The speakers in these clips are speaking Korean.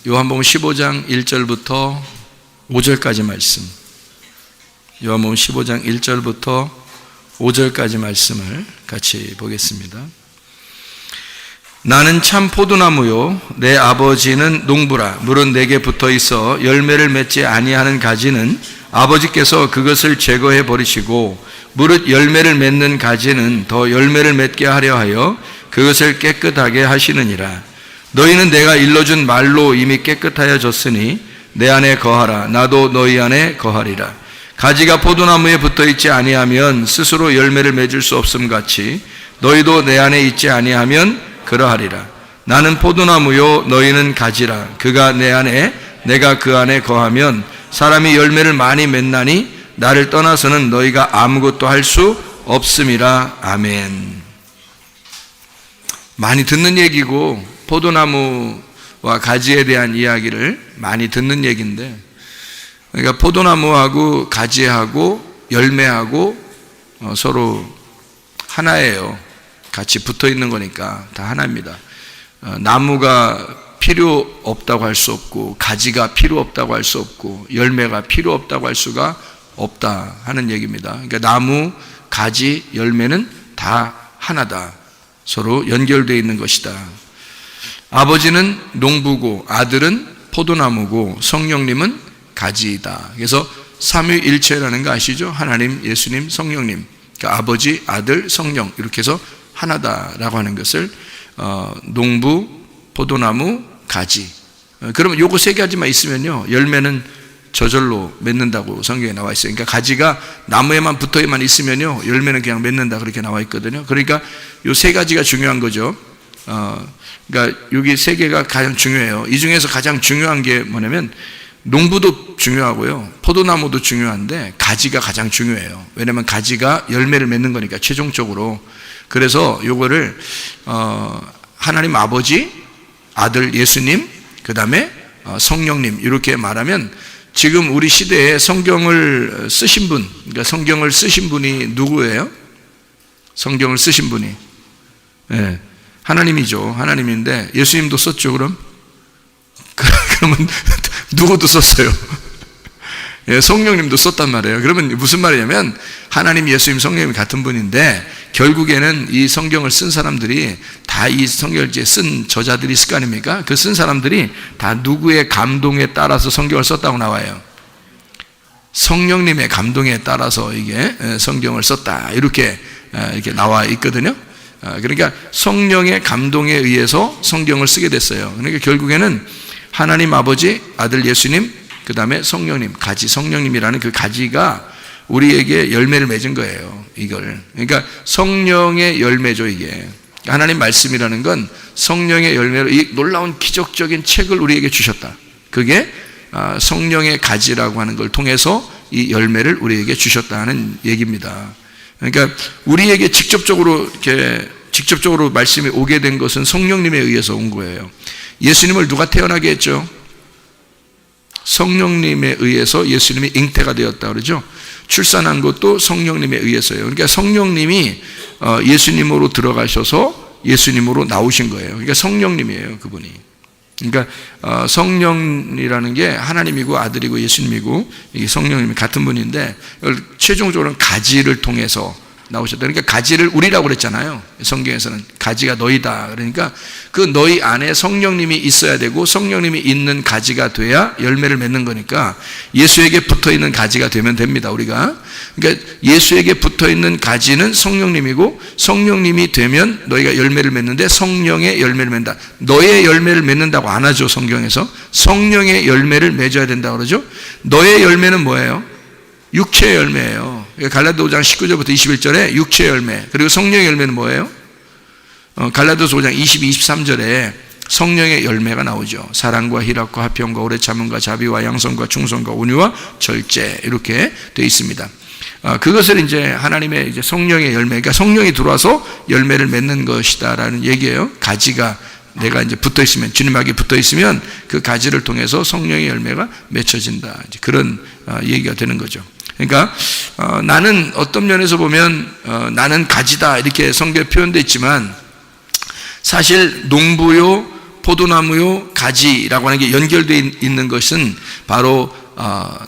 요한복음 15장 1절부터 5절까지 말씀. 요한복음 15장 1절부터 5절까지 말씀을 같이 보겠습니다. 나는 참 포도나무요 내 아버지는 농부라. 물은 내게 붙어 있어 열매를 맺지 아니하는 가지는 아버지께서 그것을 제거해 버리시고 무릇 열매를 맺는 가지는 더 열매를 맺게 하려 하여 그것을 깨끗하게 하시느니라. 너희는 내가 일러준 말로 이미 깨끗하여졌으니 내 안에 거하라. 나도 너희 안에 거하리라. 가지가 포도나무에 붙어 있지 아니하면 스스로 열매를 맺을 수 없음 같이 너희도 내 안에 있지 아니하면 그러하리라. 나는 포도나무요 너희는 가지라. 그가 내 안에 내가 그 안에 거하면 사람이 열매를 많이 맺나니 나를 떠나서는 너희가 아무것도 할 수 없음이라. 아멘. 많이 듣는 얘기고 포도나무와 가지에 대한 이야기를 많이 듣는 얘기인데, 그러니까 포도나무하고 가지하고 열매하고 서로 하나예요. 같이 붙어 있는 거니까 다 하나입니다. 나무가 필요 없다고 할 수 없고 가지가 필요 없다고 할 수 없고 열매가 필요 없다고 할 수가 없다 하는 얘기입니다. 그러니까 나무, 가지, 열매는 다 하나다. 서로 연결되어 있는 것이다. 아버지는 농부고 아들은 포도나무고 성령님은 가지이다. 그래서 삼위일체라는 거 아시죠? 하나님, 예수님, 성령님. 그러니까 아버지, 아들, 성령 이렇게 해서 하나다라고 하는 것을 농부, 포도나무, 가지. 그러면 요거 세 가지만 있으면요 열매는 저절로 맺는다고 성경에 나와 있어요. 그러니까 가지가 나무에만 붙어만 있으면요 열매는 그냥 맺는다 그렇게 나와 있거든요. 그러니까 요 세 가지가 중요한 거죠. 그러니까 여기 세 개가 가장 중요해요. 이 중에서 가장 중요한 게 뭐냐면 농부도 중요하고요 포도나무도 중요한데 가지가 가장 중요해요. 왜냐하면 가지가 열매를 맺는 거니까 최종적으로. 그래서 요거를 하나님 아버지, 아들 예수님, 그 다음에 성령님 이렇게 말하면 지금 우리 시대에 성경을 쓰신 분, 그러니까 성경을 쓰신 분이 누구예요? 성경을 쓰신 분이 네, 하나님이죠. 하나님인데 예수님도 썼죠. 그러면 누구도 썼어요? 예, 성령님도 썼단 말이에요. 그러면 무슨 말이냐면 하나님, 예수님, 성령님 같은 분인데 결국에는 이 성경을 쓴 사람들이 다 이 성경을 쓴 저자들이 있을 거 아닙니까? 그 쓴 사람들이 다 누구의 감동에 따라서 성경을 썼다고 나와요. 성령님의 감동에 따라서 이게 성경을 썼다 이렇게 나와 있거든요. 그러니까 성령의 감동에 의해서 성경을 쓰게 됐어요. 그러니까 결국에는 하나님 아버지, 아들 예수님, 그 다음에 성령님, 가지 성령님이라는 그 가지가 우리에게 열매를 맺은 거예요. 이걸. 그러니까 성령의 열매죠 이게. 하나님 말씀이라는 건 성령의 열매로 이 놀라운 기적적인 책을 우리에게 주셨다. 그게 성령의 가지라고 하는 걸 통해서 이 열매를 우리에게 주셨다는 얘기입니다. 그러니까 우리에게 직접적으로 말씀이 오게 된 것은 성령님에 의해서 온 거예요. 예수님을 누가 태어나게 했죠? 성령님에 의해서 예수님이 잉태가 되었다 그러죠. 출산한 것도 성령님에 의해서요. 그러니까 성령님이 예수님으로 들어가셔서 예수님으로 나오신 거예요. 그러니까 성령님이에요, 그분이. 그러니까 성령이라는 게 하나님이고 아들이고 예수님이고 이게 성령님이 같은 분인데 최종적으로는 가지를 통해서 나오셨다. 그러니까 가지를 우리라고 그랬잖아요. 성경에서는 가지가 너희다. 그러니까 그 너희 안에 성령님이 있어야 되고 성령님이 있는 가지가 돼야 열매를 맺는 거니까 예수에게 붙어있는 가지가 되면 됩니다. 우리가. 그러니까 예수에게 붙어있는 가지는 성령님이고 성령님이 되면 너희가 열매를 맺는데 성령의 열매를 맺는다. 너의 열매를 맺는다고 안 하죠. 성경에서. 성령의 열매를 맺어야 된다고 그러죠. 너의 열매는 뭐예요? 육체의 열매예요. 갈라디아 5장 19절부터 21절에 육체의 열매. 그리고 성령의 열매는 뭐예요? 갈라디아서 5장 22, 23절에 성령의 열매가 나오죠. 사랑과 희락과 화평과 오래 참음과 자비와 양선과 충성과 온유와 절제 이렇게 되어 있습니다. 그것을 이제 하나님의 이제 성령의 열매, 그러니까 성령이 들어와서 열매를 맺는 것이다라는 얘기예요. 가지가 내가 이제 붙어 있으면, 주님에게 붙어 있으면 그 가지를 통해서 성령의 열매가 맺혀진다. 이제 그런 얘기가 되는 거죠. 그러니까 나는 어떤 면에서 보면 나는 가지다 이렇게 성경에 표현되어 있지만 사실 농부요 포도나무요 가지라고 하는 게 연결되어 있는 것은 바로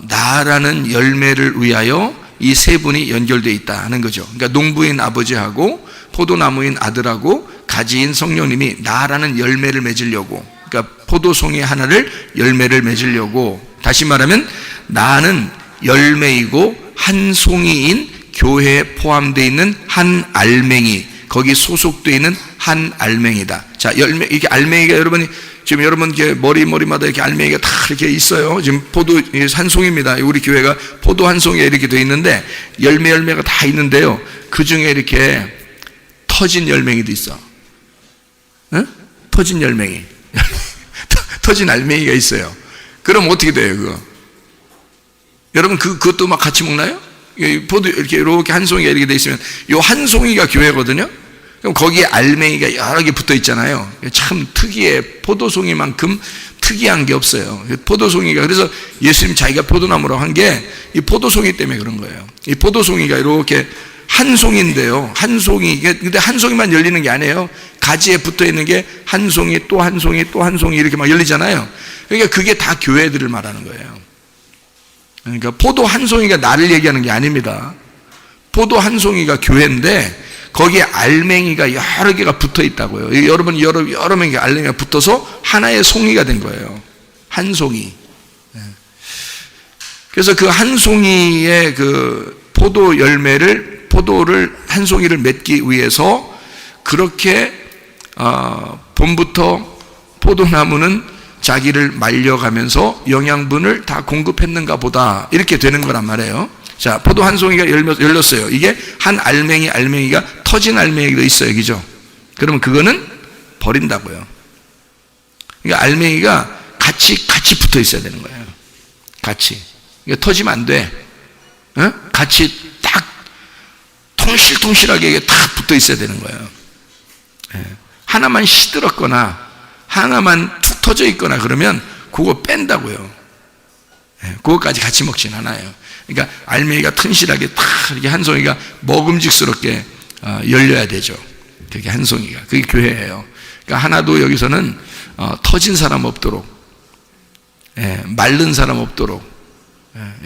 나라는 열매를 위하여 이 세 분이 연결되어 있다 하는 거죠. 그러니까 농부인 아버지하고 포도나무인 아들하고 가지인 성령님이 나라는 열매를 맺으려고, 그러니까 포도송이 하나를 열매를 맺으려고, 다시 말하면 나는 열매이고 한 송이인 교회에 포함되어 있는 한 알맹이, 거기 소속되어 있는 한 알맹이다. 자, 열매, 이게 알맹이가 여러분이 지금 여러분 머리마다 이렇게 알맹이가 다 이렇게 있어요. 지금 포도 한 송입니다. 우리 교회가 포도 한 송이가 이렇게 되어 있는데 열매가 다 있는데요. 그 중에 이렇게 터진 열매기도 있어. 응? 터진 열매기. 터진 알맹이가 있어요. 그럼 어떻게 돼요, 그거? 여러분, 그것도 막 같이 먹나요? 포도 이렇게 한 송이가 이렇게 돼 있으면, 요 한 송이가 교회거든요? 그럼 거기에 알맹이가 여러 개 붙어 있잖아요. 참 특이해. 포도송이만큼 특이한 게 없어요. 포도송이가, 그래서 예수님 자기가 포도나무라고 한 게 이 포도송이 때문에 그런 거예요. 이 포도송이가 이렇게 한 송인데요. 한 송이, 근데 한 송이만 열리는 게 아니에요. 가지에 붙어 있는 게 한 송이, 또 한 송이, 또 한 송이 이렇게 막 열리잖아요. 그러니까 그게 다 교회들을 말하는 거예요. 그러니까 포도 한 송이가 나를 얘기하는 게 아닙니다. 포도 한 송이가 교회인데 거기에 알맹이가 여러 개가 붙어 있다고요. 여러분, 여러 명의 알맹이가 붙어서 하나의 송이가 된 거예요. 한 송이. 그래서 그 한 송이의 그 포도 열매를, 포도를 한 송이를 맺기 위해서 그렇게 봄부터 포도나무는 자기를 말려가면서 영양분을 다 공급했는가 보다, 이렇게 되는 거란 말이에요. 자, 포도 한 송이가 열렸어요. 이게 한 알맹이가 터진 알맹이도 있어요. 그죠? 그러면 그거는 버린다고요. 그러니까 알맹이가 같이 붙어 있어야 되는 거예요. 같이. 그러니까 터지면 안 돼. 어? 같이 딱 통실통실하게 이게 딱 붙어 있어야 되는 거예요. 하나만 시들었거나 하나만 툭 터져 있거나 그러면 그거 뺀다고요. 그거까지 같이 먹진 않아요. 그러니까 알맹이가 튼실하게 딱 이렇게 한 송이가 먹음직스럽게 열려야 되죠. 그게 한 송이가. 그게 교회예요. 그러니까 하나도 여기서는 터진 사람 없도록, 마른 사람 없도록,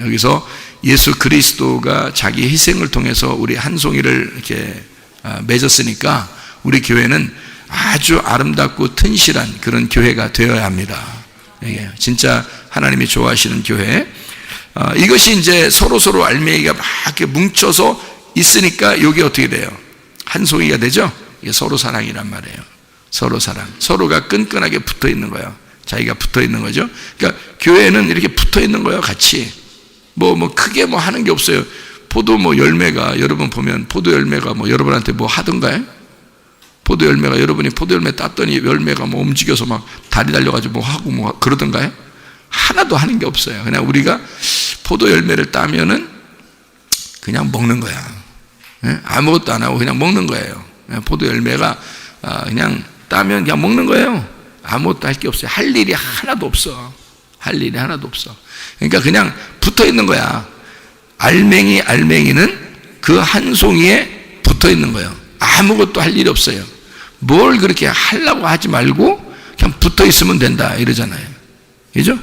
여기서 예수 그리스도가 자기 희생을 통해서 우리 한 송이를 이렇게 맺었으니까 우리 교회는 아주 아름답고 튼실한 그런 교회가 되어야 합니다. 이게 진짜 하나님이 좋아하시는 교회. 이것이 이제 서로 알맹이가 막 이렇게 뭉쳐서 있으니까 이게 어떻게 돼요? 한 송이가 되죠? 이게 서로 사랑이란 말이에요. 서로 사랑. 서로가 끈끈하게 붙어 있는 거예요. 자기가 붙어 있는 거죠. 그러니까 교회는 이렇게 붙어 있는 거예요, 같이. 뭐 크게 뭐 하는 게 없어요. 포도 열매가, 여러분 보면 포도 열매가 여러분한테 뭐 하던가요? 포도 열매가, 여러분이 포도 열매 땄더니 열매가 움직여서 막 다리 달려가지고 뭐 하고 그러던가요? 하나도 하는 게 없어요. 그냥 우리가 포도 열매를 따면은 그냥 먹는 거야. 아무것도 안 하고 그냥 먹는 거예요. 포도 열매가 그냥 따면 그냥 먹는 거예요. 아무것도 할 게 없어요. 할 일이 하나도 없어. 할 일이 하나도 없어. 그러니까 그냥 붙어 있는 거야. 알맹이는 그 한 송이에 붙어 있는 거예요. 아무것도 할 일이 없어요. 뭘 그렇게 하려고 하지 말고 그냥 붙어 있으면 된다 이러잖아요. 그죠?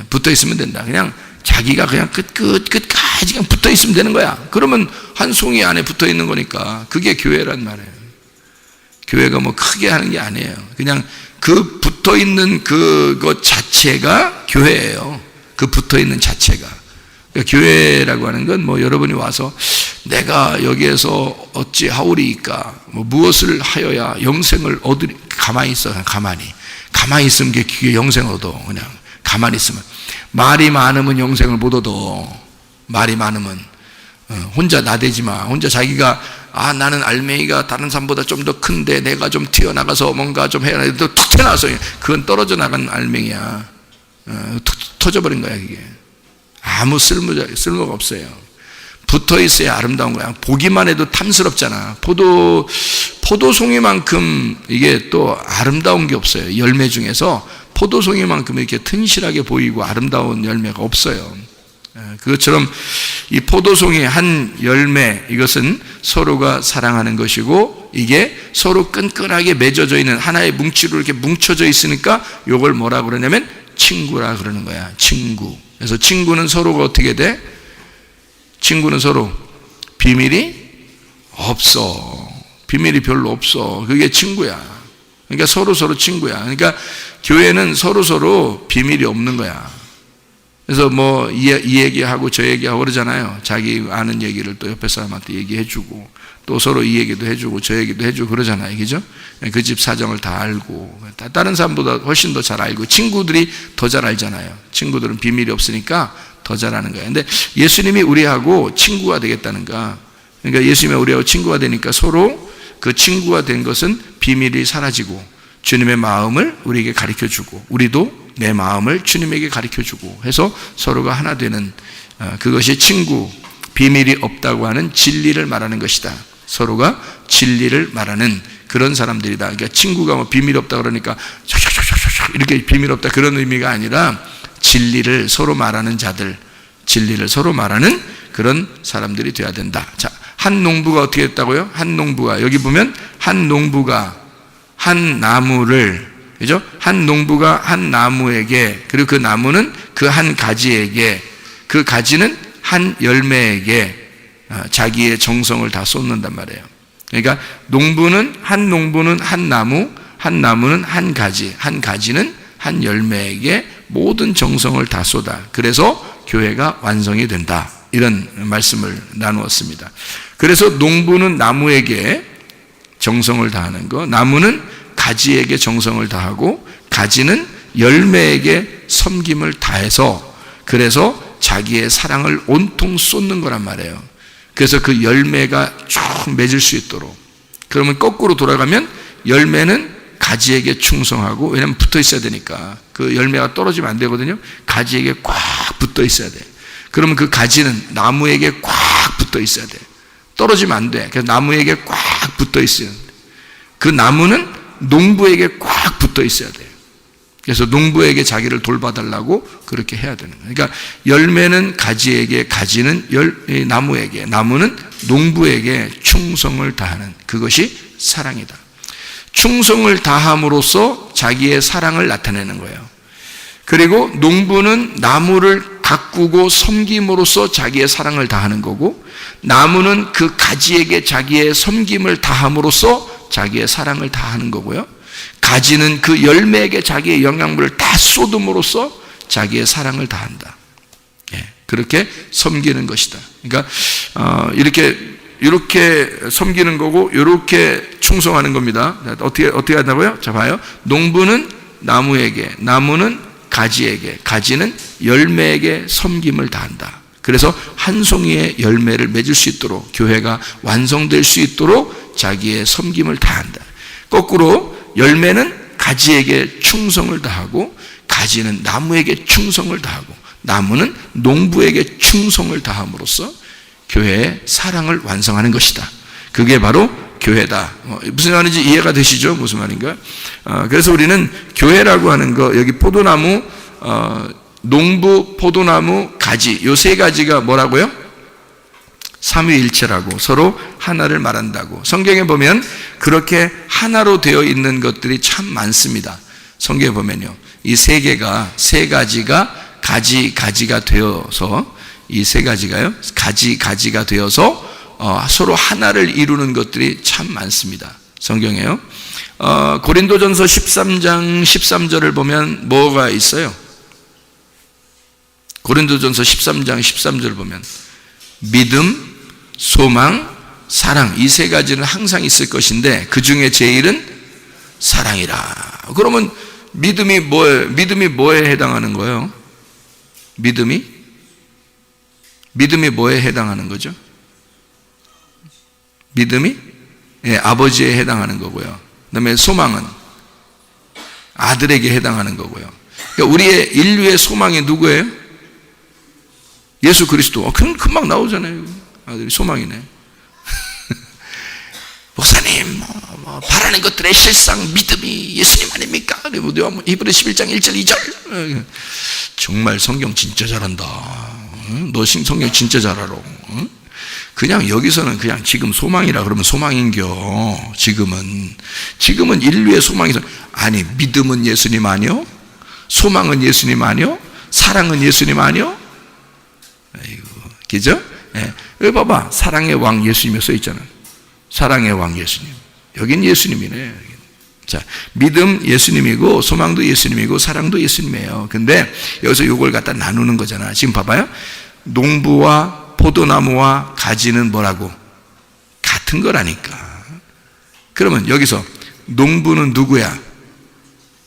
붙어 있으면 된다. 그냥 자기가 그냥 끝까지 그냥 붙어 있으면 되는 거야. 그러면 한 송이 안에 붙어 있는 거니까 그게 교회란 말이에요. 교회가 크게 하는 게 아니에요. 그냥 그 붙어 있는 그것 자체가 교회예요. 그 붙어 있는 자체가. 그러니까 교회라고 하는 건 여러분이 와서 내가 여기에서 어찌 하오리이까, 무엇을 하여야 영생을 얻으리, 가만히 있어. 가만히 있으면 그게 영생을 얻어. 그냥 가만히 있으면. 말이 많으면 영생을 못 얻어. 말이 많으면. 혼자 나대지 마. 혼자 자기가 나는 알맹이가 다른 사람보다 좀 더 큰데 내가 좀 튀어나가서 뭔가 좀 해야 돼. 툭 튀어나와서 그건 떨어져 나간 알맹이야. 툭 터져버린 거야 그게. 아무 쓸모가 없어요. 붙어 있어야 아름다운 거야. 보기만 해도 탐스럽잖아. 포도송이만큼 이게 또 아름다운 게 없어요. 열매 중에서 포도송이만큼 이렇게 튼실하게 보이고 아름다운 열매가 없어요. 그것처럼 이 포도송이 한 열매, 이것은 서로가 사랑하는 것이고, 이게 서로 끈끈하게 맺어져 있는 하나의 뭉치로 이렇게 뭉쳐져 있으니까 이걸 뭐라 그러냐면 친구라 그러는 거야. 친구. 그래서 친구는 서로가 어떻게 돼? 친구는 서로 비밀이 없어. 비밀이 별로 없어. 그게 친구야. 그러니까 서로 친구야. 그러니까 교회는 서로 비밀이 없는 거야. 그래서 뭐 이 얘기하고 저 얘기하고 그러잖아요. 자기 아는 얘기를 또 옆에 사람한테 얘기해주고, 또 서로 이 얘기도 해주고 저 얘기도 해주고 그러잖아요. 그죠? 그 집 사정을 다 알고, 다른 사람보다 훨씬 더 잘 알고, 친구들이 더 잘 알잖아요. 친구들은 비밀이 없으니까 더 잘 아는 거예요. 근데 예수님이 우리하고 친구가 되겠다는가? 그러니까 예수님이 우리하고 친구가 되니까 서로 그 친구가 된 것은 비밀이 사라지고 주님의 마음을 우리에게 가르쳐주고, 우리도 내 마음을 주님에게 가르쳐주고 해서 서로가 하나 되는, 그것이 친구, 비밀이 없다고 하는 진리를 말하는 것이다. 서로가 진리를 말하는 그런 사람들이다. 그러니까 친구가 뭐 비밀이 없다 그러니까 이렇게 비밀 없다 그런 의미가 아니라, 진리를 서로 말하는 자들, 진리를 서로 말하는 그런 사람들이 되어야 된다. 자, 한 농부가 어떻게 했다고요? 한 농부가, 여기 보면 한 농부가 한 나무를, 그죠? 한 농부가 한 나무에게, 그리고 그 나무는 그 한 가지에게, 그 가지는 한 열매에게 자기의 정성을 다 쏟는단 말이에요. 그러니까 농부는 한 나무, 한 나무는 한 가지, 한 가지는 한 열매에게 모든 정성을 다 쏟아. 그래서 교회가 완성이 된다. 이런 말씀을 나누었습니다. 그래서 농부는 나무에게 정성을 다하는 거, 나무는 가지에게 정성을 다하고, 가지는 열매에게 섬김을 다해서, 그래서 자기의 사랑을 온통 쏟는 거란 말이에요. 그래서 그 열매가 쭉 맺을 수 있도록. 그러면 거꾸로 돌아가면 열매는 가지에게 충성하고, 왜냐하면 붙어 있어야 되니까 그 열매가 떨어지면 안 되거든요. 가지에게 꽉 붙어 있어야 돼. 그러면 그 가지는 나무에게 꽉 붙어 있어야 돼. 떨어지면 안 돼. 그래서 나무에게 꽉 붙어 있어야 돼. 그 나무는 농부에게 꽉 붙어 있어야 돼요. 그래서 농부에게 자기를 돌봐달라고 그렇게 해야 되는 거예요. 그러니까 열매는 가지에게, 가지는 나무에게, 나무는 농부에게 충성을 다하는, 그것이 사랑이다. 충성을 다함으로써 자기의 사랑을 나타내는 거예요. 그리고 농부는 나무를 가꾸고 섬김으로써 자기의 사랑을 다하는 거고, 나무는 그 가지에게 자기의 섬김을 다함으로써 자기의 사랑을 다하는 거고요. 가지는 그 열매에게 자기의 영양분을 다 쏟음으로써 자기의 사랑을 다한다. 그렇게 섬기는 것이다. 그러니까 이렇게 섬기는 거고, 이렇게 충성하는 겁니다. 어떻게 한다고요? 자, 봐요. 농부는 나무에게, 나무는 가지에게, 가지는 열매에게 섬김을 다한다. 그래서 한 송이의 열매를 맺을 수 있도록, 교회가 완성될 수 있도록 자기의 섬김을 다한다. 거꾸로 열매는 가지에게 충성을 다하고, 가지는 나무에게 충성을 다하고, 나무는 농부에게 충성을 다함으로써 교회의 사랑을 완성하는 것이다. 그게 바로 교회다. 무슨 말인지 이해가 되시죠? 무슨 말인가? 그래서 우리는 교회라고 하는 거, 여기 포도나무, 농부, 포도나무, 가지, 요 세 가지가 뭐라고요? 삼위일체라고, 서로 하나를 말한다고. 성경에 보면 그렇게 하나로 되어 있는 것들이 참 많습니다. 성경에 보면요, 이 세 가지가 가지가 되어서, 이 세 가지가요, 가지가 되어서 서로 하나를 이루는 것들이 참 많습니다. 성경에요. 고린도전서 13장 13절을 보면 뭐가 있어요? 고린도전서 13장 13절을 보면 믿음, 소망, 사랑, 이 세 가지는 항상 있을 것인데 그 중에 제일은 사랑이라. 그러면 믿음이 뭐에 해당하는 거예요? 믿음이 뭐에 해당하는 거죠? 믿음이 아버지에 해당하는 거고요. 그다음에 소망은 아들에게 해당하는 거고요. 그러니까 우리의 인류의 소망이 누구예요? 예수 그리스도. 그럼 금방 나오잖아요. 아들이 소망이네. 목사님, 바라는 것들의 실상 믿음이 예수님 아닙니까? 히브리 11장 1절 2절. 정말 성경 진짜 잘한다. 응? 너 성경 진짜 잘 알아. 응? 그냥 여기서는 그냥 지금 소망이라 그러면 소망인겨. 지금은 인류의 소망이서. 아니, 믿음은 예수님 아니요? 소망은 예수님 아니요? 사랑은 예수님 아니요? 아이고, 그죠? 예. 여기 봐봐. 사랑의 왕 예수님이 써 있잖아. 사랑의 왕 예수님. 여긴 예수님이네. 자, 믿음 예수님이고, 소망도 예수님이고, 사랑도 예수님이에요. 근데 여기서 이걸 갖다 나누는 거잖아. 지금 봐봐요. 농부와 포도나무와 가지는 뭐라고? 같은 거라니까. 그러면 여기서 농부는 누구야?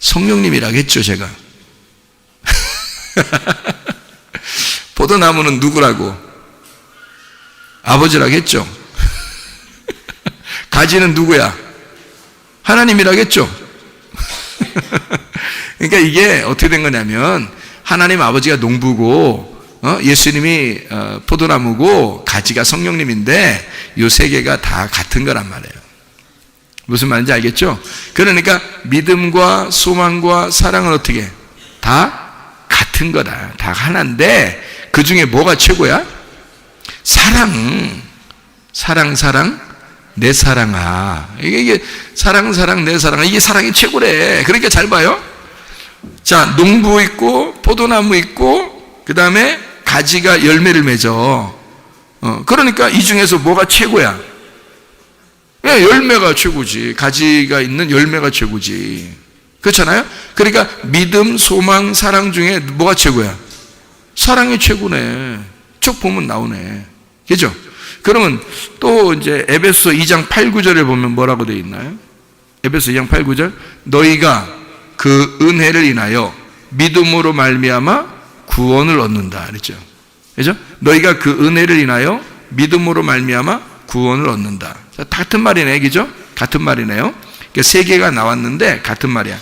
성령님이라겠죠, 제가. 포도나무는 누구라고? 아버지라겠죠. 가지는 누구야? 하나님이라겠죠. 그러니까 이게 어떻게 된 거냐면 하나님 아버지가 농부고 예수님이 포도나무고 가지가 성령님인데 이 세 개가 다 같은 거란 말이에요. 무슨 말인지 알겠죠? 그러니까 믿음과 소망과 사랑은 어떻게? 다 같은 거다. 다 하나인데 그 중에 뭐가 최고야? 사랑, 내 사랑아. 이게 사랑, 내 사랑아. 이게 사랑이 최고래. 그러니까 잘 봐요. 자, 농부 있고, 포도나무 있고, 그 다음에 가지가 열매를 맺어. 그러니까 이 중에서 뭐가 최고야? 열매가 최고지. 가지가 있는 열매가 최고지. 그렇잖아요? 그러니까 믿음, 소망, 사랑 중에 뭐가 최고야? 사랑이 최고네. 쭉 보면 나오네. 그죠? 그러면 또 이제 에베소 2장 8, 9절에 보면 뭐라고 되어 있나요? 에베소 2장 8, 9절. 너희가 그 은혜를 인하여 믿음으로 말미암아 구원을 얻는다. 그랬죠? 그죠? 너희가 그 은혜를 인하여 믿음으로 말미암아 구원을 얻는다. 같은 말이네. 그죠? 같은 말이네요. 그러니까 세 개가 나왔는데 같은 말이야.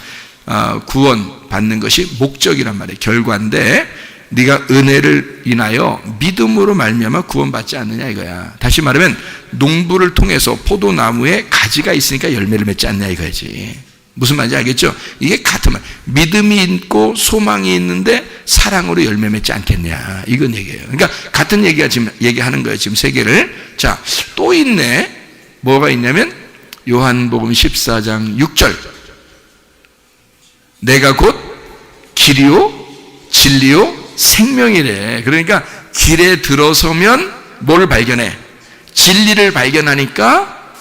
구원 받는 것이 목적이란 말이에요. 결과인데 네가 은혜를 인하여 믿음으로 말미암아 구원받지 않느냐 이거야. 다시 말하면 농부를 통해서 포도나무에 가지가 있으니까 열매를 맺지 않냐 이거지. 무슨 말인지 알겠죠? 이게 같은 말. 믿음이 있고 소망이 있는데 사랑으로 열매 맺지 않겠냐 이건 얘기예요. 그러니까 같은 얘기가 지금 얘기하는 거예요. 지금 세 개를. 자, 또 있네. 뭐가 있냐면 요한복음 14장 6절. 내가 곧 길이요 진리요 생명이래. 그러니까 길에 들어서면 뭐를 발견해? 진리를 발견하니까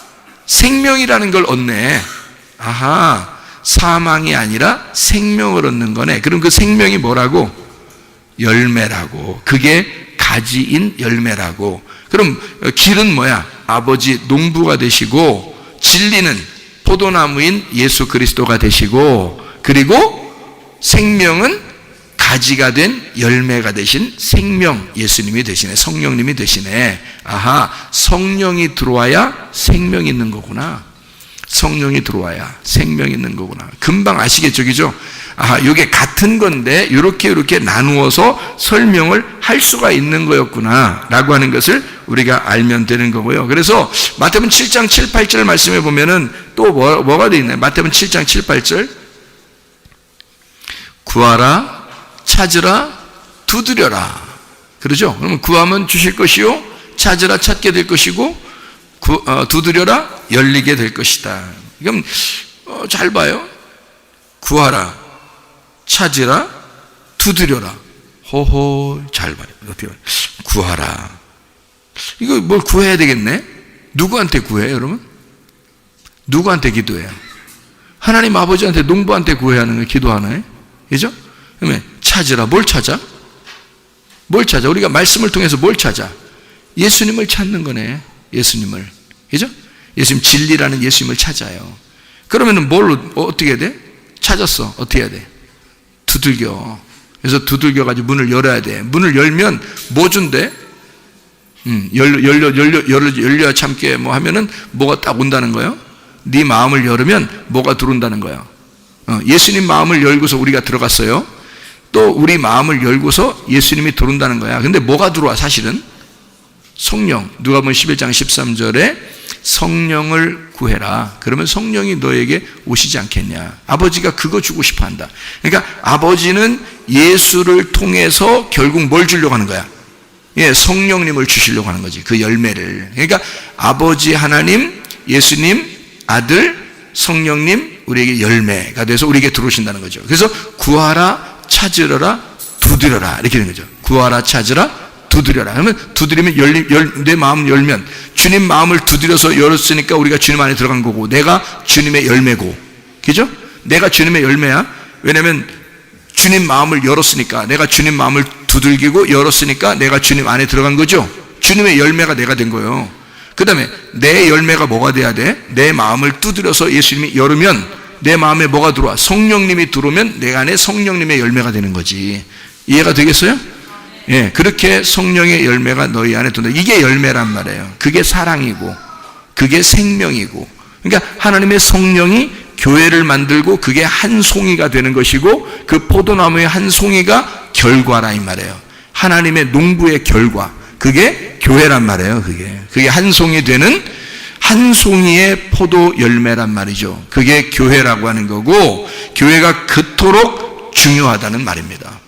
생명이라는 걸 얻네. 아하, 사망이 아니라 생명을 얻는 거네. 그럼 그 생명이 뭐라고? 열매라고. 그게 가지인 열매라고. 그럼 길은 뭐야? 아버지 농부가 되시고, 진리는 포도나무인 예수 그리스도가 되시고, 그리고 생명은 가지가 된 열매가 되신 생명 예수님이 되시네. 성령님이 되시네. 아하, 성령이 들어와야 생명이 있는 거구나. 성령이 들어와야 생명이 있는 거구나. 금방 아시겠죠? 그죠? 아하, 이게 같은 건데 이렇게 나누어서 설명을 할 수가 있는 거였구나 라고 하는 것을 우리가 알면 되는 거고요. 그래서 마태복음 7장 7, 8절 말씀해 보면은 또 뭐가 되어 있나요? 마태복음 7장 7, 8절. 구하라, 찾으라, 두드려라. 그러죠? 그러면 구하면 주실 것이요, 찾으라 찾게 될 것이고, 두드려라 열리게 될 것이다. 그럼 잘 봐요. 구하라, 찾으라, 두드려라. 호호, 잘 봐요. 어떻게 봐요? 구하라. 이거 뭘 구해야 되겠네? 누구한테 구해요, 여러분? 누구한테 기도해요? 하나님 아버지한테, 농부한테 구해야 하는 거예요. 기도하나요? 그죠? 그러면 찾으라. 뭘 찾아? 뭘 찾아? 우리가 말씀을 통해서 뭘 찾아? 예수님을 찾는 거네. 예수님을. 그죠? 예수님 진리라는 예수님을 찾아요. 그러면은 어떻게 해야 돼? 찾았어. 어떻게 해야 돼? 두들겨. 그래서 두들겨가지고 문을 열어야 돼. 문을 열면 뭐 준대? 열려 참게 뭐 하면은 뭐가 딱 온다는 거예요? 네 마음을 열으면 뭐가 들어온다는 거예요? 예수님 마음을 열고서 우리가 들어갔어요. 또 우리 마음을 열고서 예수님이 들어온다는 거야. 근데 뭐가 들어와 사실은? 성령. 누가복음 11장 13절에 성령을 구해라. 그러면 성령이 너에게 오시지 않겠냐. 아버지가 그거 주고 싶어 한다. 그러니까 아버지는 예수를 통해서 결국 뭘 주려고 하는 거야? 예, 성령님을 주시려고 하는 거지. 그 열매를. 그러니까 아버지 하나님, 예수님, 아들, 성령님, 우리에게 열매가 돼서 우리에게 들어오신다는 거죠. 그래서 구하라, 찾으라, 두드려라 이렇게 되는 거죠. 구하라, 찾으라, 두드려라. 그러면 두드리면 내 마음 열면, 주님 마음을 두드려서 열었으니까 우리가 주님 안에 들어간 거고, 내가 주님의 열매고, 그죠? 내가 주님의 열매야. 왜냐면 주님 마음을 열었으니까, 내가 주님 마음을 두들기고 열었으니까 내가 주님 안에 들어간 거죠. 주님의 열매가 내가 된 거예요. 그 다음에 내 열매가 뭐가 돼야 돼? 내 마음을 두드려서 예수님이 열으면 내 마음에 뭐가 들어와? 성령님이 들어오면 내 안에 성령님의 열매가 되는 거지. 이해가 되겠어요? 예, 그렇게 성령의 열매가 너희 안에 든다. 이게 열매란 말이에요. 그게 사랑이고, 그게 생명이고. 그러니까 하나님의 성령이 교회를 만들고 그게 한 송이가 되는 것이고, 그 포도나무의 한 송이가 결과라 이 말이에요. 하나님의 농부의 결과. 그게 교회란 말이에요. 그게 한 송이 되는 한 송이의 포도 열매란 말이죠. 그게 교회라고 하는 거고, 교회가 그토록 중요하다는 말입니다.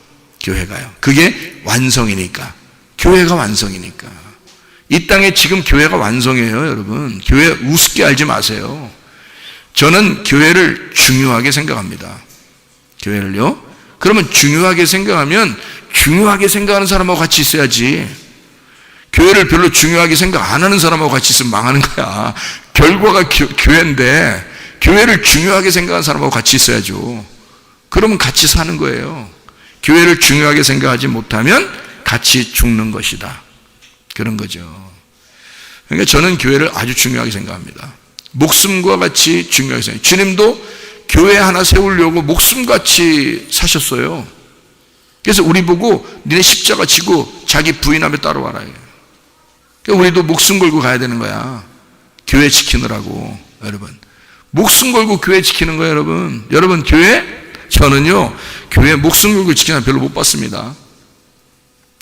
교회가요. 그게 완성이니까. 교회가 완성이니까. 이 땅에 지금 교회가 완성이에요, 여러분. 교회 우습게 알지 마세요. 저는 교회를 중요하게 생각합니다. 교회를요. 그러면 중요하게 생각하면 중요하게 생각하는 사람하고 같이 있어야지. 교회를 별로 중요하게 생각 안 하는 사람하고 같이 있으면 망하는 거야. 결과가 교회인데 교회를 중요하게 생각하는 사람하고 같이 있어야죠. 그러면 같이 사는 거예요. 교회를 중요하게 생각하지 못하면 같이 죽는 것이다. 그런 거죠. 그러니까 저는 교회를 아주 중요하게 생각합니다. 목숨과 같이 중요하게 생각해요. 주님도 교회 하나 세우려고 목숨같이 사셨어요. 그래서 우리 보고 니네 십자가 지고 자기 부인하며 따라와라. 그러니까 우리도 목숨 걸고 가야 되는 거야. 교회 지키느라고. 여러분, 목숨 걸고 교회 지키는 거예요. 여러분 교회, 저는요 교회 목숨 걸고 지키는 사람 별로 못 봤습니다.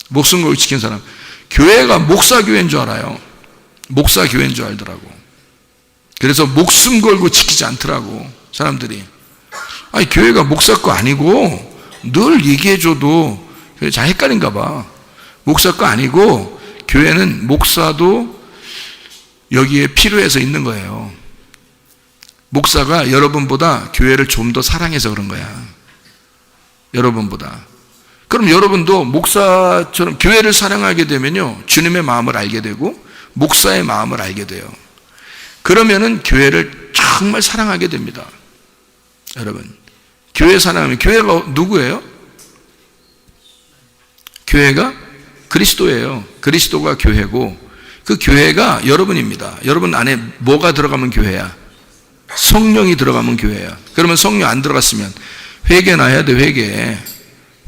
목숨 걸고 지키는 사람, 교회가 목사교회인 줄 알아요. 목사교회인 줄 알더라고. 그래서 목숨 걸고 지키지 않더라고 사람들이. 아니, 교회가 목사 거 아니고, 늘 얘기해줘도 잘 헷갈린가 봐. 목사 거 아니고 교회는 목사도 여기에 필요해서 있는 거예요. 목사가 여러분보다 교회를 좀 더 사랑해서 그런 거야. 여러분보다. 그럼 여러분도 목사처럼 교회를 사랑하게 되면요, 주님의 마음을 알게 되고 목사의 마음을 알게 돼요. 그러면은 교회를 정말 사랑하게 됩니다. 여러분, 교회 사랑하면, 교회가 누구예요? 교회가 그리스도예요. 그리스도가 교회고, 그 교회가 여러분입니다. 여러분 안에 뭐가 들어가면 교회야? 성령이 들어가면 교회야. 그러면 성령 안 들어갔으면 회개나 해야 돼.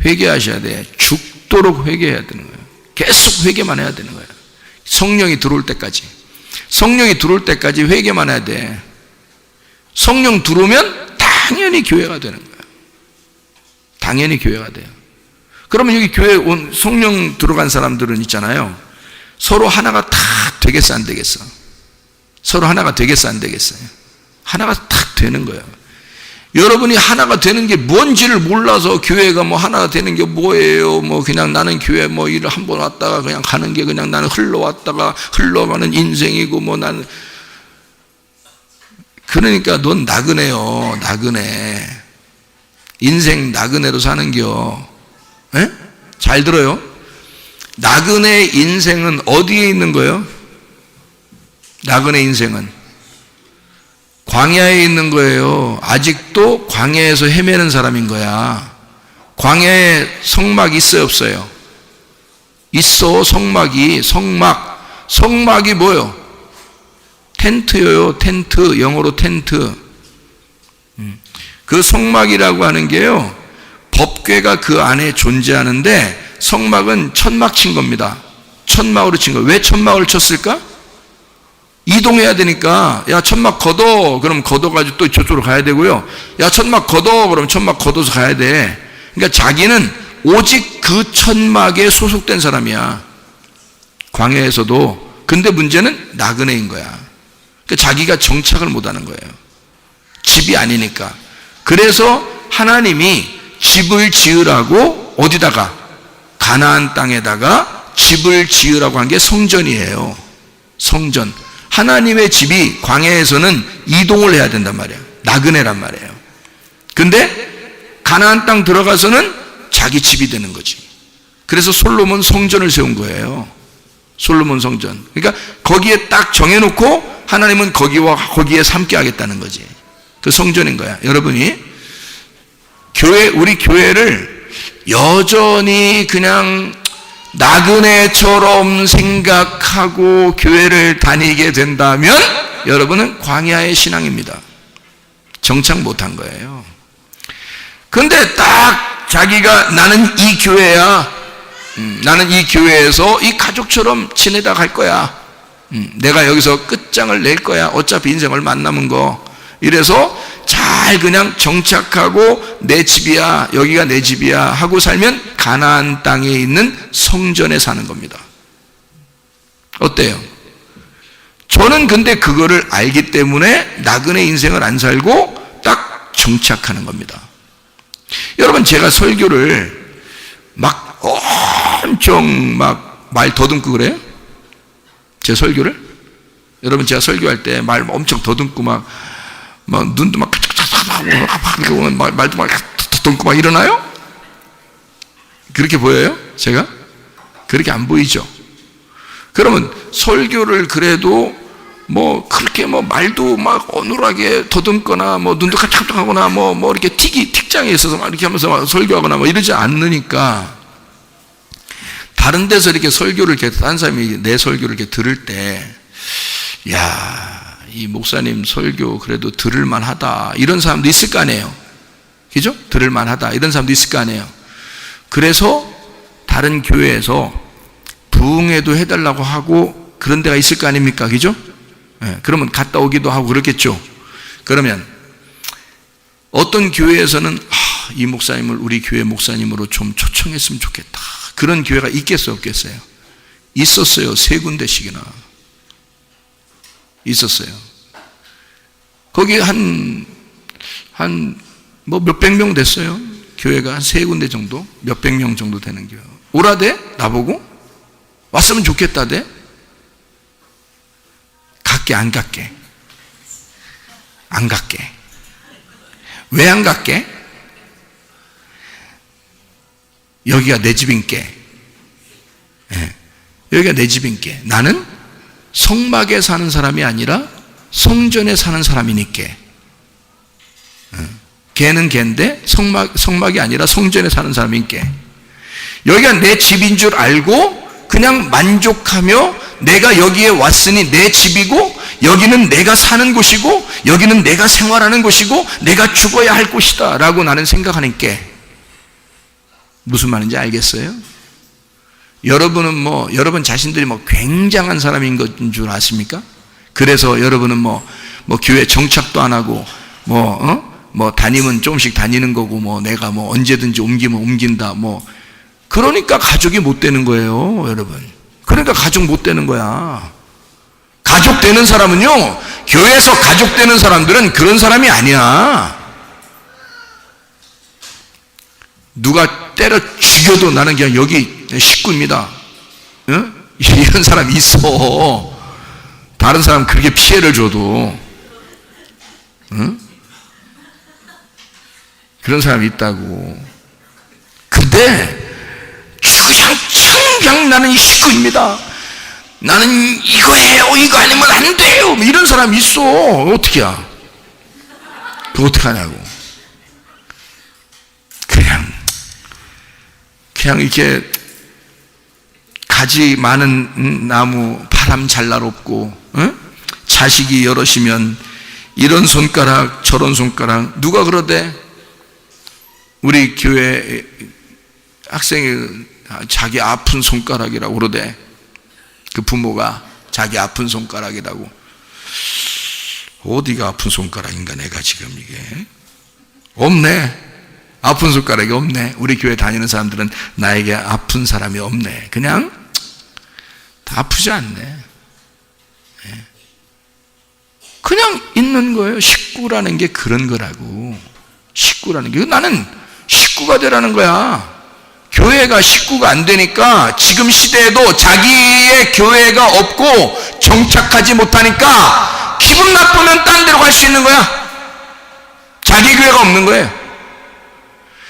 회개하셔야 돼. 죽도록 회개해야 되는 거예요. 계속 회개만 해야 되는 거예요. 성령이 들어올 때까지. 성령이 들어올 때까지 회개만 해야 돼. 성령 들어오면 당연히 교회가 되는 거예요. 당연히 교회가 돼요. 그러면 여기 교회 온 성령 들어간 사람들은 있잖아요. 서로 하나가 다 되겠어, 안 되겠어? 서로 하나가 되겠어, 안 되겠어요? 하나가 딱 되는 거예요. 여러분이 하나가 되는 게 뭔지를 몰라서 교회가 뭐 하나가 되는 게 뭐예요? 뭐 그냥 나는 교회 뭐 일을 한 번 왔다가 그냥 가는 게 그냥 나는 흘러왔다가 흘러가는 인생이고 뭐 나는, 그러니까 넌 나그네요. 나그네. 인생 나그네로 사는겨. 에? 잘 들어요. 나그네 인생은 어디에 있는 거예요? 나그네 인생은 광야에 있는 거예요. 아직도 광야에서 헤매는 사람인 거야. 광야에 성막 있어요, 없어요? 있어. 성막이 뭐예요? 텐트예요. 텐트. 영어로 텐트. 그 성막이라고 하는 게요, 법궤가 그 안에 존재하는데, 성막은 천막 친 겁니다. 천막으로 친 거예요. 왜 천막을 쳤을까? 이동해야 되니까, 야, 천막 걷어. 그럼 걷어가지고 또 저쪽으로 가야 되고요. 야, 천막 걷어. 그럼 천막 걷어서 가야 돼. 그러니까 자기는 오직 그 천막에 소속된 사람이야. 광야에서도. 근데 문제는 나그네인 거야. 그러니까 자기가 정착을 못 하는 거예요. 집이 아니니까. 그래서 하나님이 집을 지으라고 어디다가? 가나안 땅에다가 집을 지으라고 한 게 성전이에요. 성전. 하나님의 집이 광야에서는 이동을 해야 된단 말이에요. 나그네란 말이에요. 근데 가나안 땅 들어가서는 자기 집이 되는 거지. 그래서 솔로몬 성전을 세운 거예요. 솔로몬 성전. 그러니까 거기에 딱 정해놓고 하나님은 거기에 함께 하겠다는 거지. 그 성전인 거야. 여러분이 우리 교회를 여전히 그냥 나그네처럼 생각하고 교회를 다니게 된다면 여러분은 광야의 신앙입니다. 정착 못한 거예요. 근데 딱 자기가 나는 이 교회야. 나는 이 교회에서 이 가족처럼 지내다 갈 거야. 내가 여기서 끝장을 낼 거야. 어차피 인생 얼마 안 남은 거. 이래서 잘 그냥 정착하고 내 집이야, 여기가 내 집이야 하고 살면 가나안 땅에 있는 성전에 사는 겁니다. 어때요? 저는 근데 그거를 알기 때문에 나그네 인생을 안 살고 딱 정착하는 겁니다. 여러분, 제가 설교를 막 엄청 막 말 더듬고 그래요? 제 설교를? 여러분, 제가 설교할 때 말 엄청 더듬고 막 눈도 막 말도 막 더듬고 막 이러나요? 그렇게 보여요? 제가? 그렇게 안 보이죠? 그러면 설교를 그래도 그렇게 말도 막 어눌하게 더듬거나 눈도 깜짝하거나 이렇게 틱장에 있어서 막 이렇게 하면서 막 설교하거나 이러지 않으니까 다른 데서 이렇게 설교를 다른 사람이 내 설교를 이렇게 들을 때, 야, 이 목사님 설교 그래도 들을만 하다. 이런 사람도 있을 거 아니에요. 그죠? 들을만 하다. 이런 사람도 있을 거 아니에요. 그래서 다른 교회에서 부흥회도 해달라고 하고 그런 데가 있을 거 아닙니까? 그죠? 네, 그러면 갔다 오기도 하고 그렇겠죠. 그러면 어떤 교회에서는 이 목사님을 우리 교회 목사님으로 좀 초청했으면 좋겠다. 그런 교회가 있겠어요, 없겠어요? 있었어요. 3군데씩이나 있었어요. 거기 몇백 명 됐어요. 교회가 한 3군데 정도, 몇백 명 정도 되는 교회. 오라대? 나보고? 왔으면 좋겠다대? 갈게, 안 갈게? 안 갈게. 왜 안 갈게? 여기가 내 집인께. 네. 여기가 내 집인께. 나는 성막에 사는 사람이 아니라 성전에 사는 사람이니까. 걔는 걔인데 성막이 아니라 성전에 사는 사람이니까. 여기가 내 집인 줄 알고 그냥 만족하며 내가 여기에 왔으니 내 집이고 여기는 내가 사는 곳이고 여기는 내가 생활하는 곳이고 내가 죽어야 할 곳이다 라고 나는 생각하니까. 무슨 말인지 알겠어요? 여러분은 여러분 자신들이 굉장한 사람인 것인 줄 아십니까? 그래서 여러분은 교회 정착도 안 하고 다니면 조금씩 다니는 거고 내가 언제든지 옮기면 옮긴다 그러니까 가족이 못 되는 거예요, 여러분. 그러니까 가족 못 되는 거야. 가족 되는 사람은요, 교회에서 가족 되는 사람들은 그런 사람이 아니야. 누가 때려 죽여도 나는 그냥 여기 식구입니다. 응? 이런 사람이 있어. 다른 사람 그렇게 피해를 줘도. 응? 그런 사람이 있다고. 근데 그냥 나는 식구입니다. 나는 이거 해요. 이거 아니면 안 돼요. 이런 사람이 있어. 어떻게 야? 그거 어떡하냐고. 그냥 이렇게 가지 많은 나무 바람 잘 날 없고 자식이 여럿이면 이런 손가락 저런 손가락 누가 그러대? 우리 교회 학생이 자기 아픈 손가락이라고 그러대. 그 부모가 자기 아픈 손가락이라고. 어디가 아픈 손가락인가 내가 지금 이게. 없네. 아픈 손가락이 없네. 우리 교회 다니는 사람들은 나에게 아픈 사람이 없네. 그냥 다 아프지 않네. 그냥 있는 거예요. 식구라는 게 그런 거라고. 식구라는 게. 나는 식구가 되라는 거야. 교회가 식구가 안 되니까 지금 시대에도 자기의 교회가 없고 정착하지 못하니까 기분 나쁘면 딴 데로 갈 수 있는 거야. 자기 교회가 없는 거예요.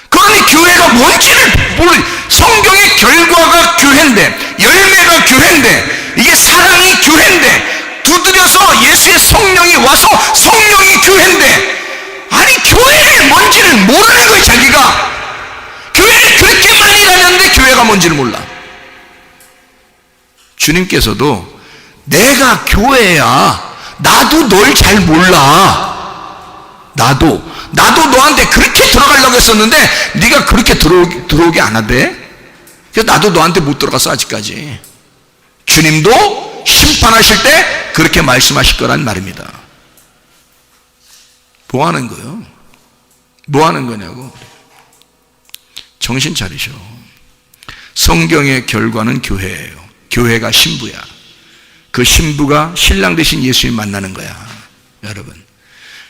그러니 교회가 뭔지를 성경의 결과가 교회인데, 열매가 교회인데, 이게 사랑이 교회인데, 두드려서 예수의 성령이 와서 성령이 교회인데, 아니 교회가 뭔지를 모르는 거예요. 자기가 교회를 그렇게 많이 다녔는데 교회가 뭔지를 몰라. 주님께서도 내가 교회야, 나도 널 잘 몰라. 나도 너한테 그렇게 들어가려고 했었는데 네가 그렇게 들어오게 안 하대. 그래서 나도 너한테 못 들어갔어 아직까지. 주님도 심판하실 때 그렇게 말씀하실 거란 말입니다. 뭐 하는 거예요? 뭐 하는 거냐고. 정신 차리셔. 성경의 결과는 교회예요. 교회가 신부야. 그 신부가 신랑 대신 예수님 만나는 거야. 여러분,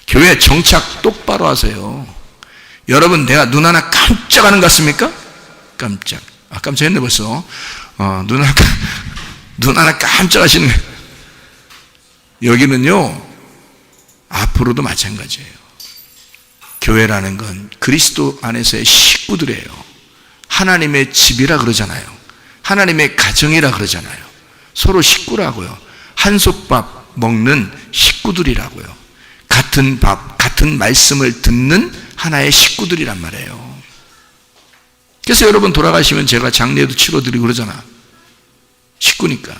교회 정착 똑바로 하세요. 여러분, 내가 눈 하나 깜짝하는 것 같습니까? 깜짝. 깜짝했네 벌써. 눈 하나 깜짝 하시는 거예요. 여기는요, 앞으로도 마찬가지예요. 교회라는 건 그리스도 안에서의 식구들이에요. 하나님의 집이라 그러잖아요. 하나님의 가정이라 그러잖아요. 서로 식구라고요. 한솥밥 먹는 식구들이라고요. 같은 밥, 같은 말씀을 듣는 하나의 식구들이란 말이에요. 그래서 여러분 돌아가시면 제가 장례도 치러드리고 그러잖아. 식구니까.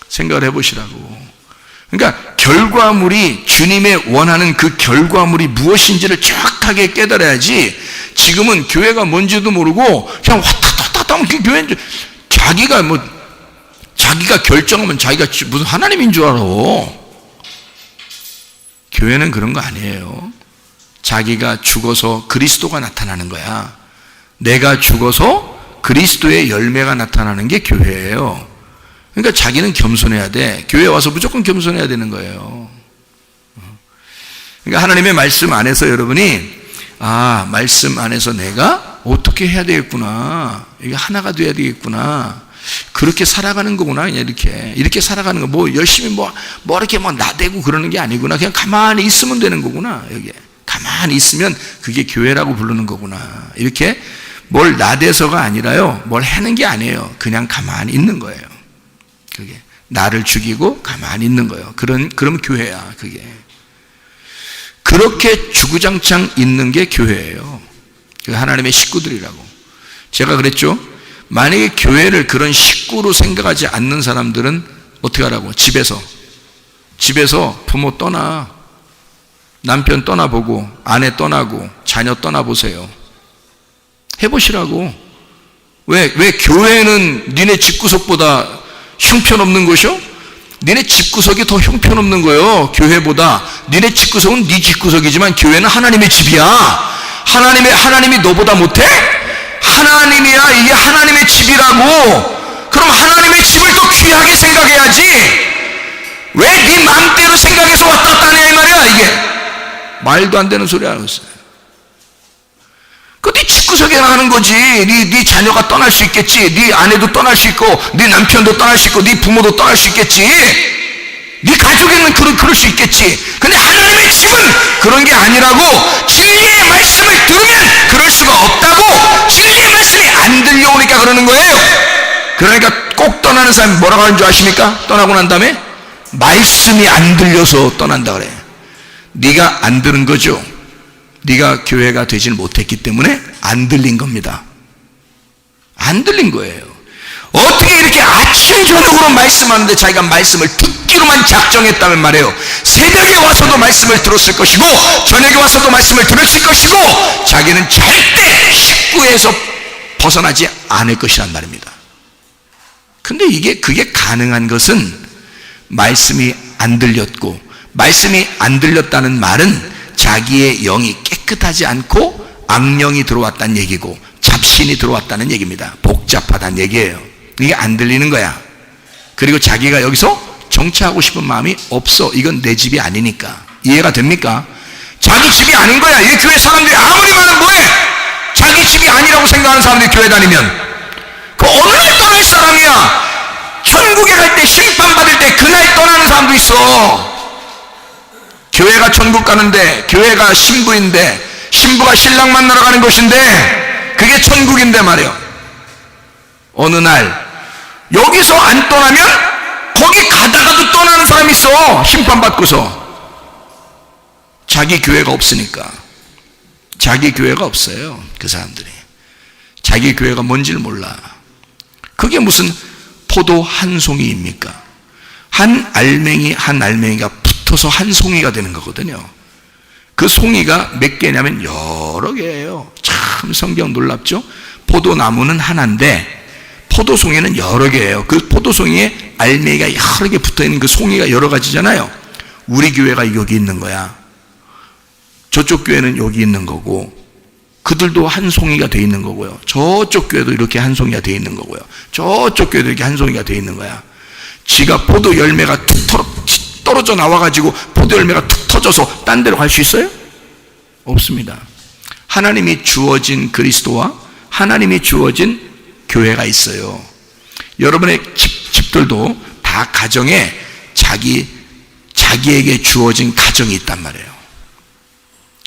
생각을 해보시라고. 그러니까 결과물이, 주님의 원하는 그 결과물이 무엇인지를 정확하게 깨달아야지. 지금은 교회가 뭔지도 모르고 그냥 왔다 하면 교회인 줄, 자기가 결정하면 자기가 무슨 하나님인 줄 알아. 교회는 그런 거 아니에요. 자기가 죽어서 그리스도가 나타나는 거야. 내가 죽어서 그리스도의 열매가 나타나는 게 교회예요. 그러니까 자기는 겸손해야 돼. 교회에 와서 무조건 겸손해야 되는 거예요. 그러니까 하나님의 말씀 안에서 여러분이, 말씀 안에서 내가 어떻게 해야 되겠구나, 이게 하나가 돼야 되겠구나, 그렇게 살아가는 거구나. 그냥 이렇게 살아가는 거. 뭐 열심히 이렇게 나대고 그러는 게 아니구나. 그냥 가만히 있으면 되는 거구나. 여기 가만히 있으면 그게 교회라고 부르는 거구나. 이렇게 뭘 나대서가 아니라요, 뭘 하는 게 아니에요. 그냥 가만히 있는 거예요. 그게 나를 죽이고 가만히 있는 거예요. 그럼 교회야. 그게 그렇게 주구장창 있는 게 교회예요. 하나님의 식구들이라고. 제가 그랬죠. 만약에 교회를 그런 식구로 생각하지 않는 사람들은 어떻게 하라고? 집에서 부모 떠나, 남편 떠나보고, 아내 떠나고, 자녀 떠나보세요. 해보시라고. 왜 교회는 니네 집구석보다 형편없는 것이요? 니네 집구석이 더 형편없는 거예요. 교회보다. 니네 집구석은 네 집구석이지만 교회는 하나님의 집이야. 하나님이 너보다 못해? 하나님이야. 이게 하나님의 집이라고. 그럼 하나님의 집을 더 귀하게 생각해야지. 왜 네 마음대로 생각해서 왔다 갔다 하냐 이 말이야. 이게 말도 안 되는 소리 하고 있어요. 네 집구석에 하는 거지. 네 자녀가 떠날 수 있겠지. 네 아내도 떠날 수 있고, 네 남편도 떠날 수 있고, 네 부모도 떠날 수 있겠지. 네 가족에는 그럴 수 있겠지. 근데 하나님의 집은 그런 게 아니라고. 진리의 말씀을 들으면 그럴 수가 없다고. 진리의 말씀이 안 들려오니까 그러는 거예요. 그러니까 꼭 떠나는 사람이 뭐라고 하는 줄 아십니까? 떠나고 난 다음에 말씀이 안 들려서 떠난다 그래. 네가 안 들은 거죠. 네가 교회가 되질 못했기 때문에 안 들린 겁니다. 안 들린 거예요. 어떻게 이렇게 아침 저녁으로 말씀하는데 자기가 말씀을 듣기로만 작정했다면 말이에요. 새벽에 와서도 말씀을 들었을 것이고, 저녁에 와서도 말씀을 들었을 것이고, 자기는 절대 식구에서 벗어나지 않을 것이란 말입니다. 근데 그게 가능한 것은 말씀이 안 들렸고, 말씀이 안 들렸다는 말은 자기의 영이 깨끗하지 않고 악령이 들어왔다는 얘기고, 잡신이 들어왔다는 얘기입니다. 복잡하다는 얘기예요. 이게 안 들리는 거야. 그리고 자기가 여기서 정치하고 싶은 마음이 없어. 이건 내 집이 아니니까. 이해가 됩니까? 자기 집이 아닌 거야. 이 교회 사람들이 아무리 많으면 뭐해? 자기 집이 아니라고 생각하는 사람들이 교회 다니면 그 어느 날 떠날 사람이야. 천국에 갈 때 심판받을 때 그날 떠나는 사람도 있어. 교회가 천국 가는데, 교회가 신부인데, 신부가 신랑 만나러 가는 곳인데 그게 천국인데 말이에요. 어느 날 여기서 안 떠나면 거기 가다가도 떠나는 사람이 있어. 심판받고서. 자기 교회가 없으니까. 자기 교회가 없어요. 그 사람들이 자기 교회가 뭔지를 몰라. 그게 무슨 포도 한 송이입니까? 한 알맹이가 붙어서 한 송이가 되는 거거든요. 그 송이가 몇 개냐면 여러 개예요. 참 성경 놀랍죠? 포도나무는 하나인데 포도송이는 여러 개예요. 그 포도송이에 알맹이가 여러 개 붙어있는 그 송이가 여러 가지잖아요. 우리 교회가 여기 있는 거야. 저쪽 교회는 여기 있는 거고, 그들도 한 송이가 돼 있는 거고요. 저쪽 교회도 이렇게 한 송이가 돼 있는 거고요. 저쪽 교회도 이렇게 한 송이가 돼 있는 거야. 지가 포도 열매가 툭 떨어져 나와가지고 포도 열매가 툭 터져서 딴 데로 갈 수 있어요? 없습니다. 하나님이 주어진 그리스도와 하나님이 주어진 교회가 있어요. 여러분의 집들도 다 가정에 자기에게 주어진 가정이 있단 말이에요.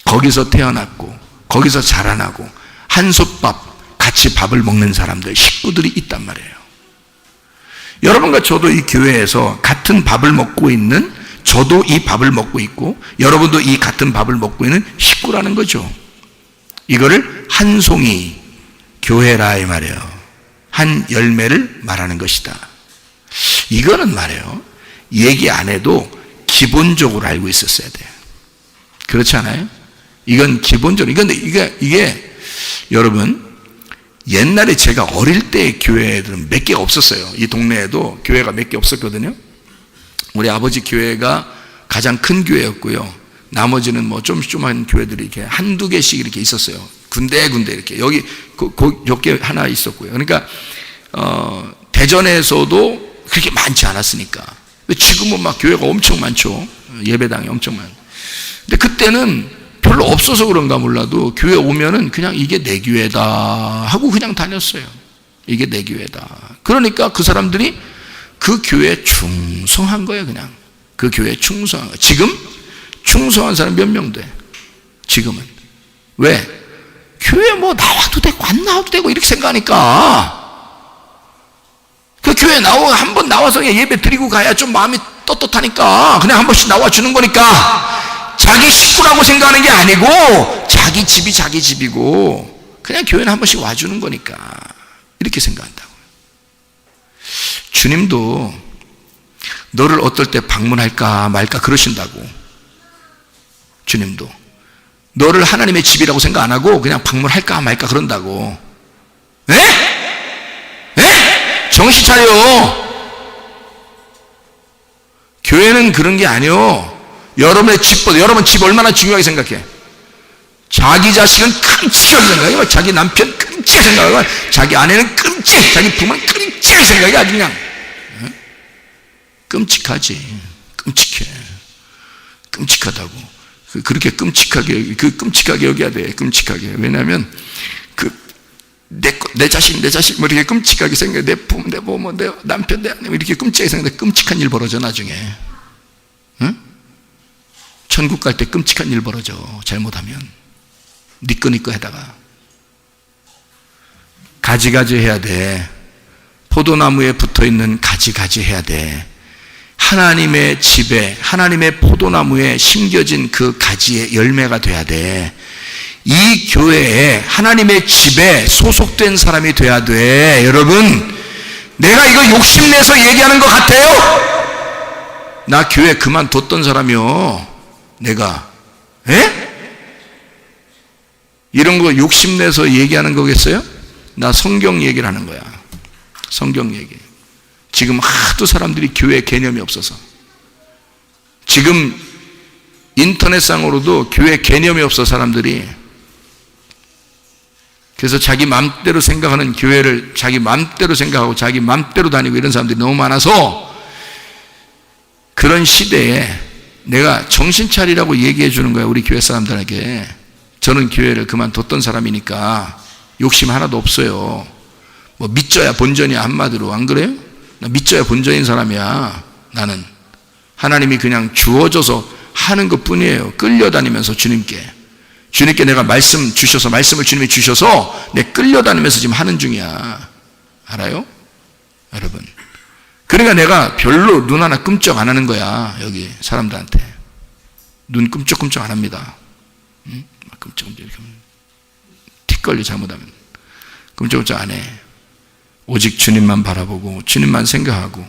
거기서 태어났고 거기서 자라나고 한솥밥 같이 밥을 먹는 사람들, 식구들이 있단 말이에요. 여러분과 저도 이 교회에서 같은 밥을 먹고 있는, 저도 이 밥을 먹고 있고 여러분도 이 같은 밥을 먹고 있는 식구라는 거죠. 이거를 한 송이 교회라 이 말이에요. 한 열매를 말하는 것이다. 이거는 말이에요, 얘기 안 해도 기본적으로 알고 있었어야 돼요. 그렇지 않아요? 이건 기본적으로. 이게 여러분, 옛날에 제가 어릴 때 교회들은 몇 개가 없었어요. 이 동네에도 교회가 몇 개 없었거든요. 우리 아버지 교회가 가장 큰 교회였고요. 나머지는 뭐 조그만 교회들이 이렇게 한두 개씩 이렇게 있었어요. 군데군데 이렇게. 여기 여기 하나 있었고요. 그러니까 대전에서도 그렇게 많지 않았으니까. 지금은 막 교회가 엄청 많죠. 예배당이 엄청 많아요. 근데 그때는 별로 없어서 그런가 몰라도 교회 오면은 그냥 이게 내 교회다 하고 그냥 다녔어요. 이게 내 교회다. 그러니까 그 사람들이 그 교회에 충성한 거예요. 그냥 그 교회에 충성한 거예요. 지금 충성한 사람 몇 명 돼? 지금은. 왜? 교회 뭐 나와도 되고 안 나와도 되고 이렇게 생각하니까. 그 교회 한번 나와서 예배 드리고 가야 좀 마음이 떳떳하니까 그냥 한 번씩 나와주는 거니까, 자기 식구라고 생각하는 게 아니고 자기 집이 자기 집이고 그냥 교회는 한 번씩 와주는 거니까 이렇게 생각한다고요. 주님도 너를 어떨 때 방문할까 말까 그러신다고. 주님도 너를 하나님의 집이라고 생각 안 하고 그냥 방문할까 말까 그런다고. 에? 정신 차려. 교회는 그런 게 아니요. 여러분의 집보다, 여러분 집 얼마나 중요하게 생각해? 자기 자식은 끔찍하게 생각해. 자기 남편 끔찍하게 생각하고, 자기 아내는 자기 부모는 끔찍하게 생각해. 아주 그냥 끔찍하지. 끔찍하다고. 그렇게 끔찍하게 여겨야 돼. 끔찍하게. 왜냐하면 내 자식 뭐 이렇게 끔찍하게 생각해. 내 부모, 내 남편, 내 아내 이렇게 끔찍하게 생각해. 끔찍한 일 벌어져 나중에. 응? 천국 갈 때 끔찍한 일 벌어져. 잘못하면 니꺼니꺼 하다가. 가지가지 해야 돼. 포도나무에 붙어있는 가지가지 해야 돼. 하나님의 집에, 하나님의 포도나무에 심겨진 그 가지의 열매가 돼야 돼. 이 교회에, 하나님의 집에 소속된 사람이 돼야 돼. 여러분, 내가 이거 욕심내서 얘기하는 것 같아요? 나 교회 그만뒀던 사람이요. 내가 이런 거 욕심내서 얘기하는 거겠어요? 나 성경 얘기를 하는 거야. 성경 얘기. 지금 하도 사람들이 교회 개념이 없어서, 지금 인터넷상으로도 교회 개념이 없어 사람들이. 그래서 자기 맘대로 생각하는 교회를 자기 맘대로 생각하고 자기 맘대로 다니고 이런 사람들이 너무 많아서, 그런 시대에 내가 정신 차리라고 얘기해 주는 거야, 우리 교회 사람들에게. 저는 교회를 그만뒀던 사람이니까 욕심 하나도 없어요. 뭐 믿져야 본전이야, 한마디로. 안 그래요? 나 믿져야 본전인 사람이야. 나는 하나님이 그냥 주어져서 하는 것 뿐이에요. 끌려다니면서 주님께 내가 말씀을 주님이 주셔서 내 끌려다니면서 지금 하는 중이야. 알아요? 여러분, 그러니까 내가 별로 눈 하나 끔쩍 안 하는 거야. 여기 사람들한테 눈 끔쩍끔쩍 안 합니다. 응? 끔쩍끔쩍 이렇게 틱 걸려 잘못하면 끔쩍끔쩍 안 해. 오직 주님만 바라보고 주님만 생각하고,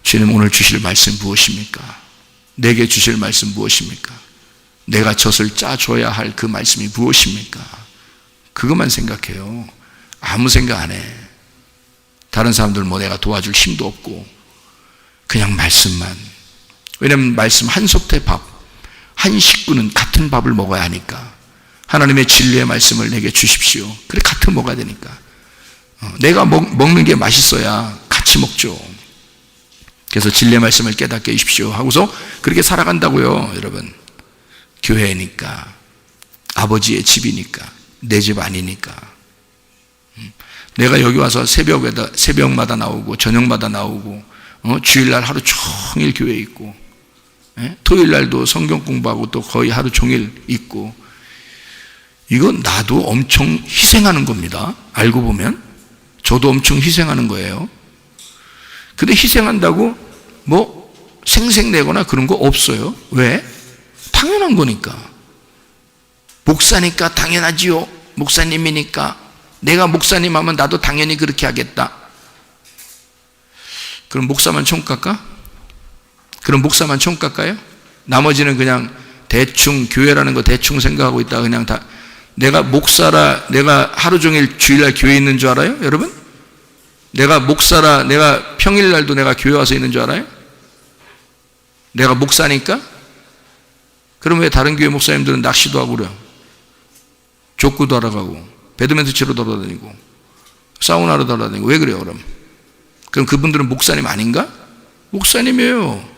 주님 오늘 주실 말씀 무엇입니까? 내게 주실 말씀 무엇입니까? 내가 젖을 짜줘야 할 그 말씀이 무엇입니까? 그것만 생각해요. 아무 생각 안 해. 다른 사람들 뭐 내가 도와줄 힘도 없고 그냥 말씀만. 왜냐하면 말씀 한 솥의 밥, 한 식구는 같은 밥을 먹어야 하니까. 하나님의 진리의 말씀을 내게 주십시오. 그래, 같은 먹어야 되니까. 내가 먹는 게 맛있어야 같이 먹죠. 그래서 진리의 말씀을 깨닫게 해주십시오 하고서 그렇게 살아간다고요. 여러분, 교회니까, 아버지의 집이니까, 내 집 아니니까. 내가 여기 와서 새벽마다 나오고 저녁마다 나오고, 주일날 하루 종일 교회에 있고, 토요일날도 성경 공부하고 또 거의 하루 종일 있고, 이건 나도 엄청 희생하는 겁니다. 알고 보면 저도 엄청 희생하는 거예요. 근데 희생한다고 뭐 생색내거나 그런 거 없어요. 왜? 당연한 거니까. 목사니까 당연하지요. 목사님이니까. 내가 목사님 하면 나도 당연히 그렇게 하겠다. 그럼 목사만 총 깎아? 그럼 목사만 총 깎아요? 나머지는 그냥 대충 교회라는 거 대충 생각하고 있다가 그냥 다, 내가 목사라, 내가 하루 종일 주일날 교회에 있는 줄 알아요? 여러분? 내가 목사라, 내가 평일날도 내가 교회 와서 있는 줄 알아요? 내가 목사니까? 그럼 왜 다른 교회 목사님들은 낚시도 하고 그래요? 족구도 하러 가고 배드민턴 치러 돌아다니고 사우나로 돌아다니고. 왜 그래요? 그럼 그분들은 목사님 아닌가? 목사님이에요.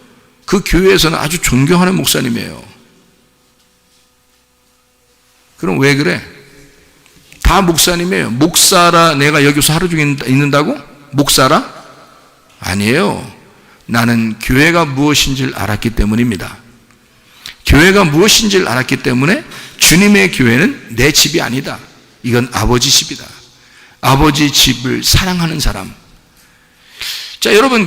그 교회에서는 아주 존경하는 목사님이에요. 그럼 왜 그래? 다 목사님이에요. 목사라 내가 여기서 하루 종일 있는다고? 목사라? 아니에요. 나는 교회가 무엇인지를 알았기 때문입니다. 교회가 무엇인지를 알았기 때문에 주님의 교회는 내 집이 아니다. 이건 아버지 집이다. 아버지 집을 사랑하는 사람. 자, 여러분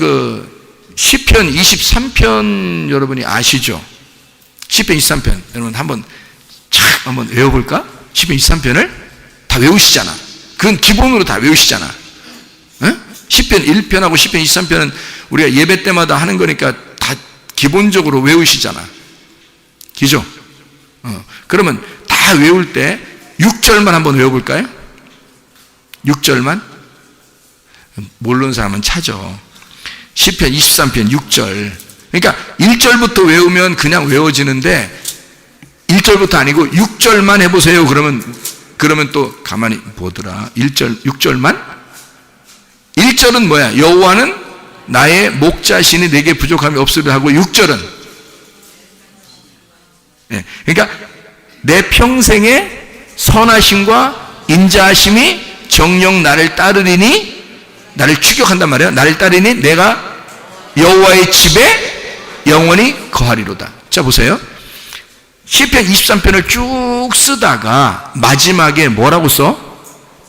시편 23편 여러분이 아시죠? 시편 23편 여러분 한번 외워볼까? 시편 23편을 다 외우시잖아. 그건 기본으로 다 외우시잖아. 에? 시편 1편하고 시편 23편은 우리가 예배 때마다 하는 거니까 다 기본적으로 외우시잖아. 그죠? 그러면 다 외울 때 6절만 한번 외워볼까요? 6절만? 모르는 사람은 찾아. 시편 23편 6절. 그러니까 1절부터 외우면 그냥 외워지는데 1절부터 아니고 6절만 해보세요. 그러면 또 가만히 보더라. 6절만? 1절은 뭐야? 여호와는 나의 목자시니 내게 부족함이 없으리라 하고, 6절은 그러니까 내 평생의 선하심과 인자하심이 정녕 나를 따르리니, 나를 추격한단 말이에요. 나를 따르니 내가 여호와의 집에 영원히 거하리로다. 자, 보세요. 시편 23편을 쭉 쓰다가 마지막에 뭐라고 써?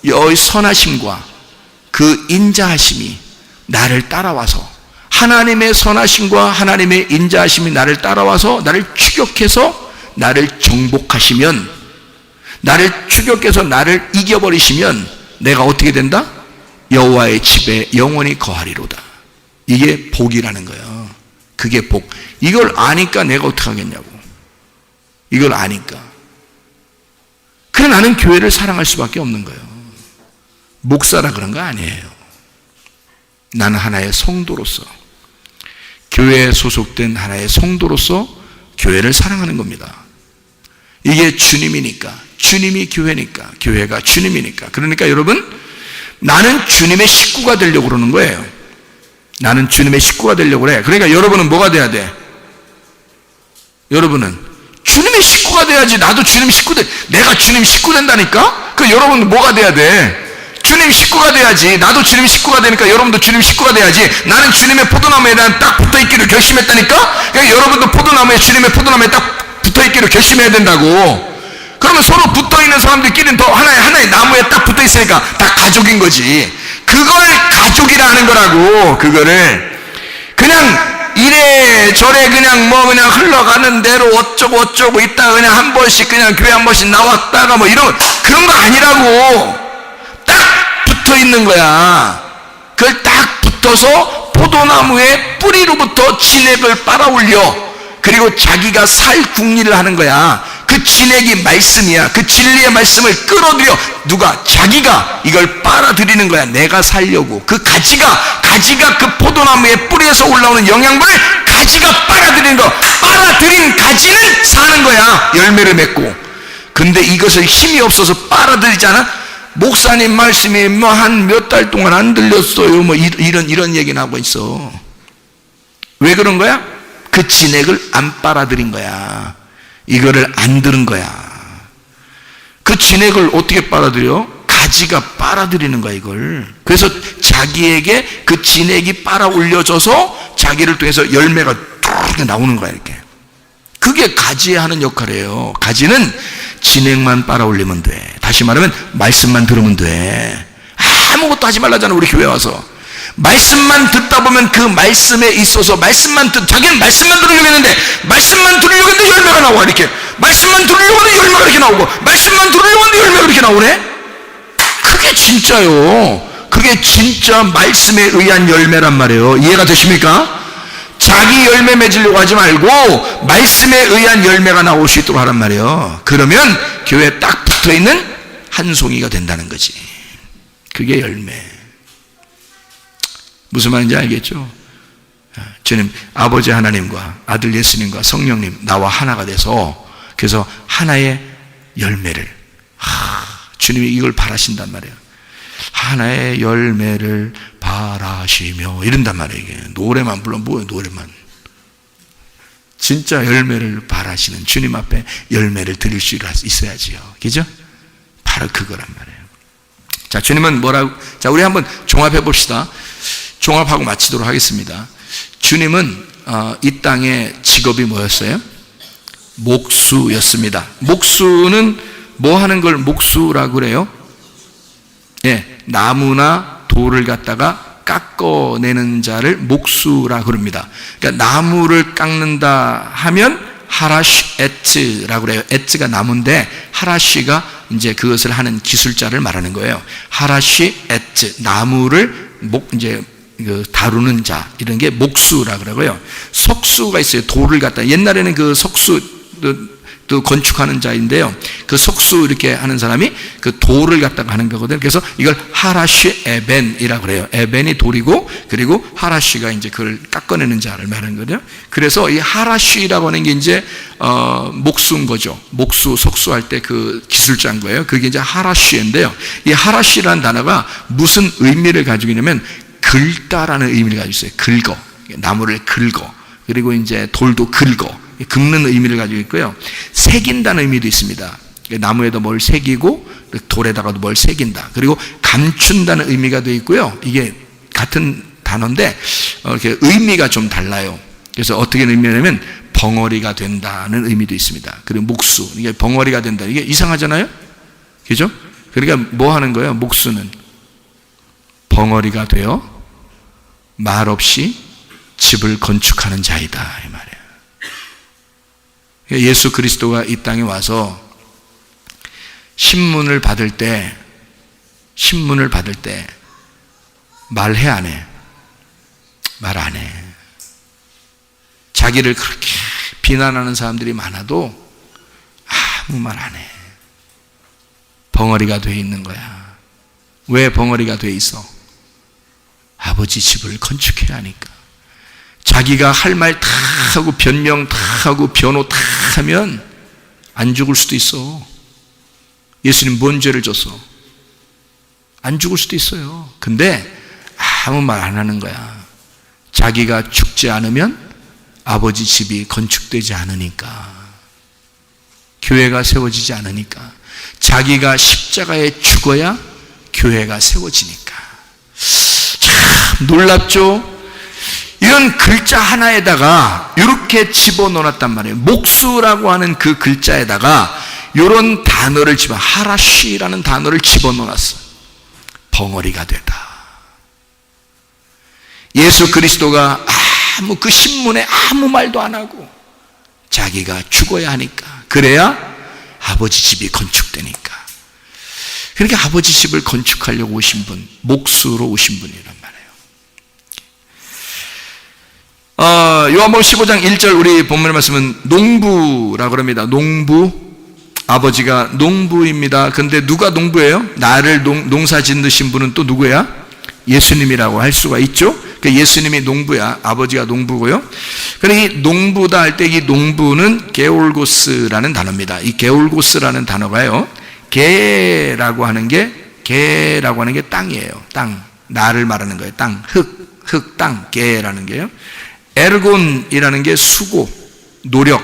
여호와의 선하심과 그 인자하심이 나를 따라와서, 하나님의 선하심과 하나님의 인자하심이 나를 따라와서 나를 추격해서 나를 정복하시면, 나를 추격해서 나를 이겨버리시면 내가 어떻게 된다? 여호와의 집에 영원히 거하리로다. 이게 복이라는 거예요. 그게 복. 이걸 아니까 내가 어떻게 하겠냐고. 이걸 아니까. 그래, 나는 교회를 사랑할 수밖에 없는 거예요. 목사라 그런 거 아니에요. 나는 하나의 성도로서, 교회에 소속된 하나의 성도로서 교회를 사랑하는 겁니다. 이게 주님이니까, 주님이 교회니까, 교회가 주님이니까. 그러니까 여러분, 나는 주님의 식구가 되려고 그러는 거예요. 나는 주님의 식구가 되려고 그래. 그러니까 여러분은 뭐가 돼야 돼? 여러분은 주님의 식구가 돼야지. 나도 주님 식구 내가 주님 식구 된다니까? 그 여러분 뭐가 돼야 돼? 주님 식구가 돼야지. 나도 주님 식구가 되니까 여러분도 주님 식구가 돼야지. 나는 주님의 포도나무에 딱 붙어있기를 결심했다니까? 그러니까 여러분도 포도나무에, 주님의 포도나무에 딱 붙어있기를 결심해야 된다고. 그러면 서로 붙어있는 사람들끼리는 더 하나의 나무에 딱 붙어있으니까 다 가족인 거지. 그걸 가족이라 하는 거라고. 그거를 그냥 이래저래 그냥 그냥 흘러가는 대로 어쩌고 있다가 그냥 한 번씩 그냥 교회 한 번씩 나왔다가 이런 그런 거 아니라고. 딱 붙어 있는 거야. 그걸 딱 붙어서 포도나무의 뿌리로부터 진액을 빨아올려. 그리고 자기가 살 궁리를 하는 거야. 그 진액이 말씀이야. 그 진리의 말씀을 끌어들여. 누가? 자기가 이걸 빨아들이는 거야. 내가 살려고. 그 가지가 그 포도나무의 뿌리에서 올라오는 영양분을 가지가 빨아들이는 거. 빨아들인 가지는 사는 거야. 열매를 맺고. 근데 이것을 힘이 없어서 빨아들이잖아. 목사님 말씀이 한 몇 달 동안 안 들렸어요. 이런 얘기는 하고 있어. 왜 그런 거야? 그 진액을 안 빨아들인 거야. 이거를 안 들은 거야. 그 진액을 어떻게 빨아들여? 가지가 빨아들이는 거야, 이걸. 그래서 자기에게 그 진액이 빨아 올려져서 자기를 통해서 열매가 쭉 나오는 거야, 이렇게. 그게 가지에 하는 역할이에요. 가지는 진액만 빨아 올리면 돼. 다시 말하면 말씀만 들으면 돼. 아무것도 하지 말라잖아, 우리 교회 와서. 말씀만 듣다 보면 그 말씀에 있어서 자기는 말씀만 들으려고 했는데 말씀만 들으려고 했는데 열매가 나와. 이렇게 말씀만 들으려고 했는데 열매가 이렇게 나오고 말씀만 들으려고 했는데 열매가 이렇게 나오네. 그게 진짜요. 그게 진짜 말씀에 의한 열매란 말이에요. 이해가 되십니까? 자기 열매 맺으려고 하지 말고 말씀에 의한 열매가 나올 수 있도록 하란 말이에요. 그러면 교회에 딱 붙어있는 한 송이가 된다는 거지. 그게 열매. 무슨 말인지 알겠죠? 주님, 아버지 하나님과 아들 예수님과 성령님 나와 하나가 돼서 그래서 하나의 열매를 주님이 이걸 바라신단 말이에요. 하나의 열매를 바라시며 이런단 말이에요. 이게 노래만 불러 뭐예요? 노래만. 진짜 열매를 바라시는 주님 앞에 열매를 드릴 수 있어야지요. 그죠? 바로 그거란 말이에요. 자, 주님은 뭐라고? 자, 우리 한번 종합해 봅시다. 종합하고 마치도록 하겠습니다. 주님은 이 땅의 직업이 뭐였어요? 목수였습니다. 목수는 뭐 하는 걸 목수라고 그래요? 예, 나무나 돌을 갖다가 깎아내는 자를 목수라고 그럽니다. 그러니까 나무를 깎는다 하면 하라쉬 에츠라고 그래요. 에츠가 나무인데 하라쉬가 이제 그것을 하는 기술자를 말하는 거예요. 하라쉬 에츠, 나무를 다루는 자, 이런 게 목수라고 그러고요. 석수가 있어요. 돌을 갖다. 옛날에는 그 석수 또 건축하는 자인데요. 그 석수 이렇게 하는 사람이 그 돌을 갖다가 하는 거거든요. 그래서 이걸 하라쉬 에벤이라고 그래요. 에벤이 돌이고, 그리고 하라쉬가 이제 그걸 깎아내는 자를 말하는 거죠. 그래서 이 하라쉬라고 하는 게 이제 목수인 거죠. 목수, 석수할 때 그 기술자인 거예요. 그게 이제 하라쉬인데요. 이 하라쉬라는 단어가 무슨 의미를 가지고 있냐면 긁다라는 의미를 가지고 있어요. 긁어. 나무를 긁어. 그리고 이제 돌도 긁어. 긁는 의미를 가지고 있고요. 새긴다는 의미도 있습니다. 나무에도 뭘 새기고 돌에다가도 뭘 새긴다. 그리고 감춘다는 의미가 되어 있고요. 이게 같은 단어인데 이렇게 의미가 좀 달라요. 그래서 어떻게 의미냐면 벙어리가 된다는 의미도 있습니다. 그리고 목수, 이게 벙어리가 된다. 이게 이상하잖아요. 그죠? 그러니까 뭐 하는 거예요? 목수는 벙어리가 되어 말없이 집을 건축하는 자이다, 이 말이에요. 예수 그리스도가 이 땅에 와서 신문을 받을 때 말해 안 해? 말 안 해. 자기를 그렇게 비난하는 사람들이 많아도 아무 말 안 해. 벙어리가 돼 있는 거야. 왜 벙어리가 돼 있어? 아버지 집을 건축해야 하니까. 자기가 할 말 다 하고 변명 다 하고 변호 다 하면 안 죽을 수도 있어. 예수님 뭔 죄를 졌어? 안 죽을 수도 있어요. 근데 아무 말 안 하는 거야. 자기가 죽지 않으면 아버지 집이 건축되지 않으니까, 교회가 세워지지 않으니까, 자기가 십자가에 죽어야 교회가 세워지니까. 참 놀랍죠? 이런 글자 하나에다가 이렇게 집어넣었단 말이에요. 목수라고 하는 그 글자에다가 이런 단어를 하라쉬라는 단어를 집어넣었어요. 벙어리가 되다. 예수 그리스도가 그 신문에 아무 말도 안 하고 자기가 죽어야 하니까, 그래야 아버지 집이 건축되니까. 그러니까 아버지 집을 건축하려고 오신 분, 목수로 오신 분이란 말이에요. 요한복음 15장 1절 우리 본문의 말씀은 농부라고 그럽니다. 농부, 아버지가 농부입니다. 근데 누가 농부예요? 나를 농사 짓으신 분은 또 누구야? 예수님이라고 할 수가 있죠. 그러니까 예수님이 농부야, 아버지가 농부고요. 그러니까 이 농부다 할 때 이 농부는 게올고스라는 단어입니다. 이 게올고스라는 단어가요, 게라고 하는 게 땅이에요. 땅, 나를 말하는 거예요. 땅, 흙, 땅, 게라는 게요. 에르곤이라는 게 수고, 노력,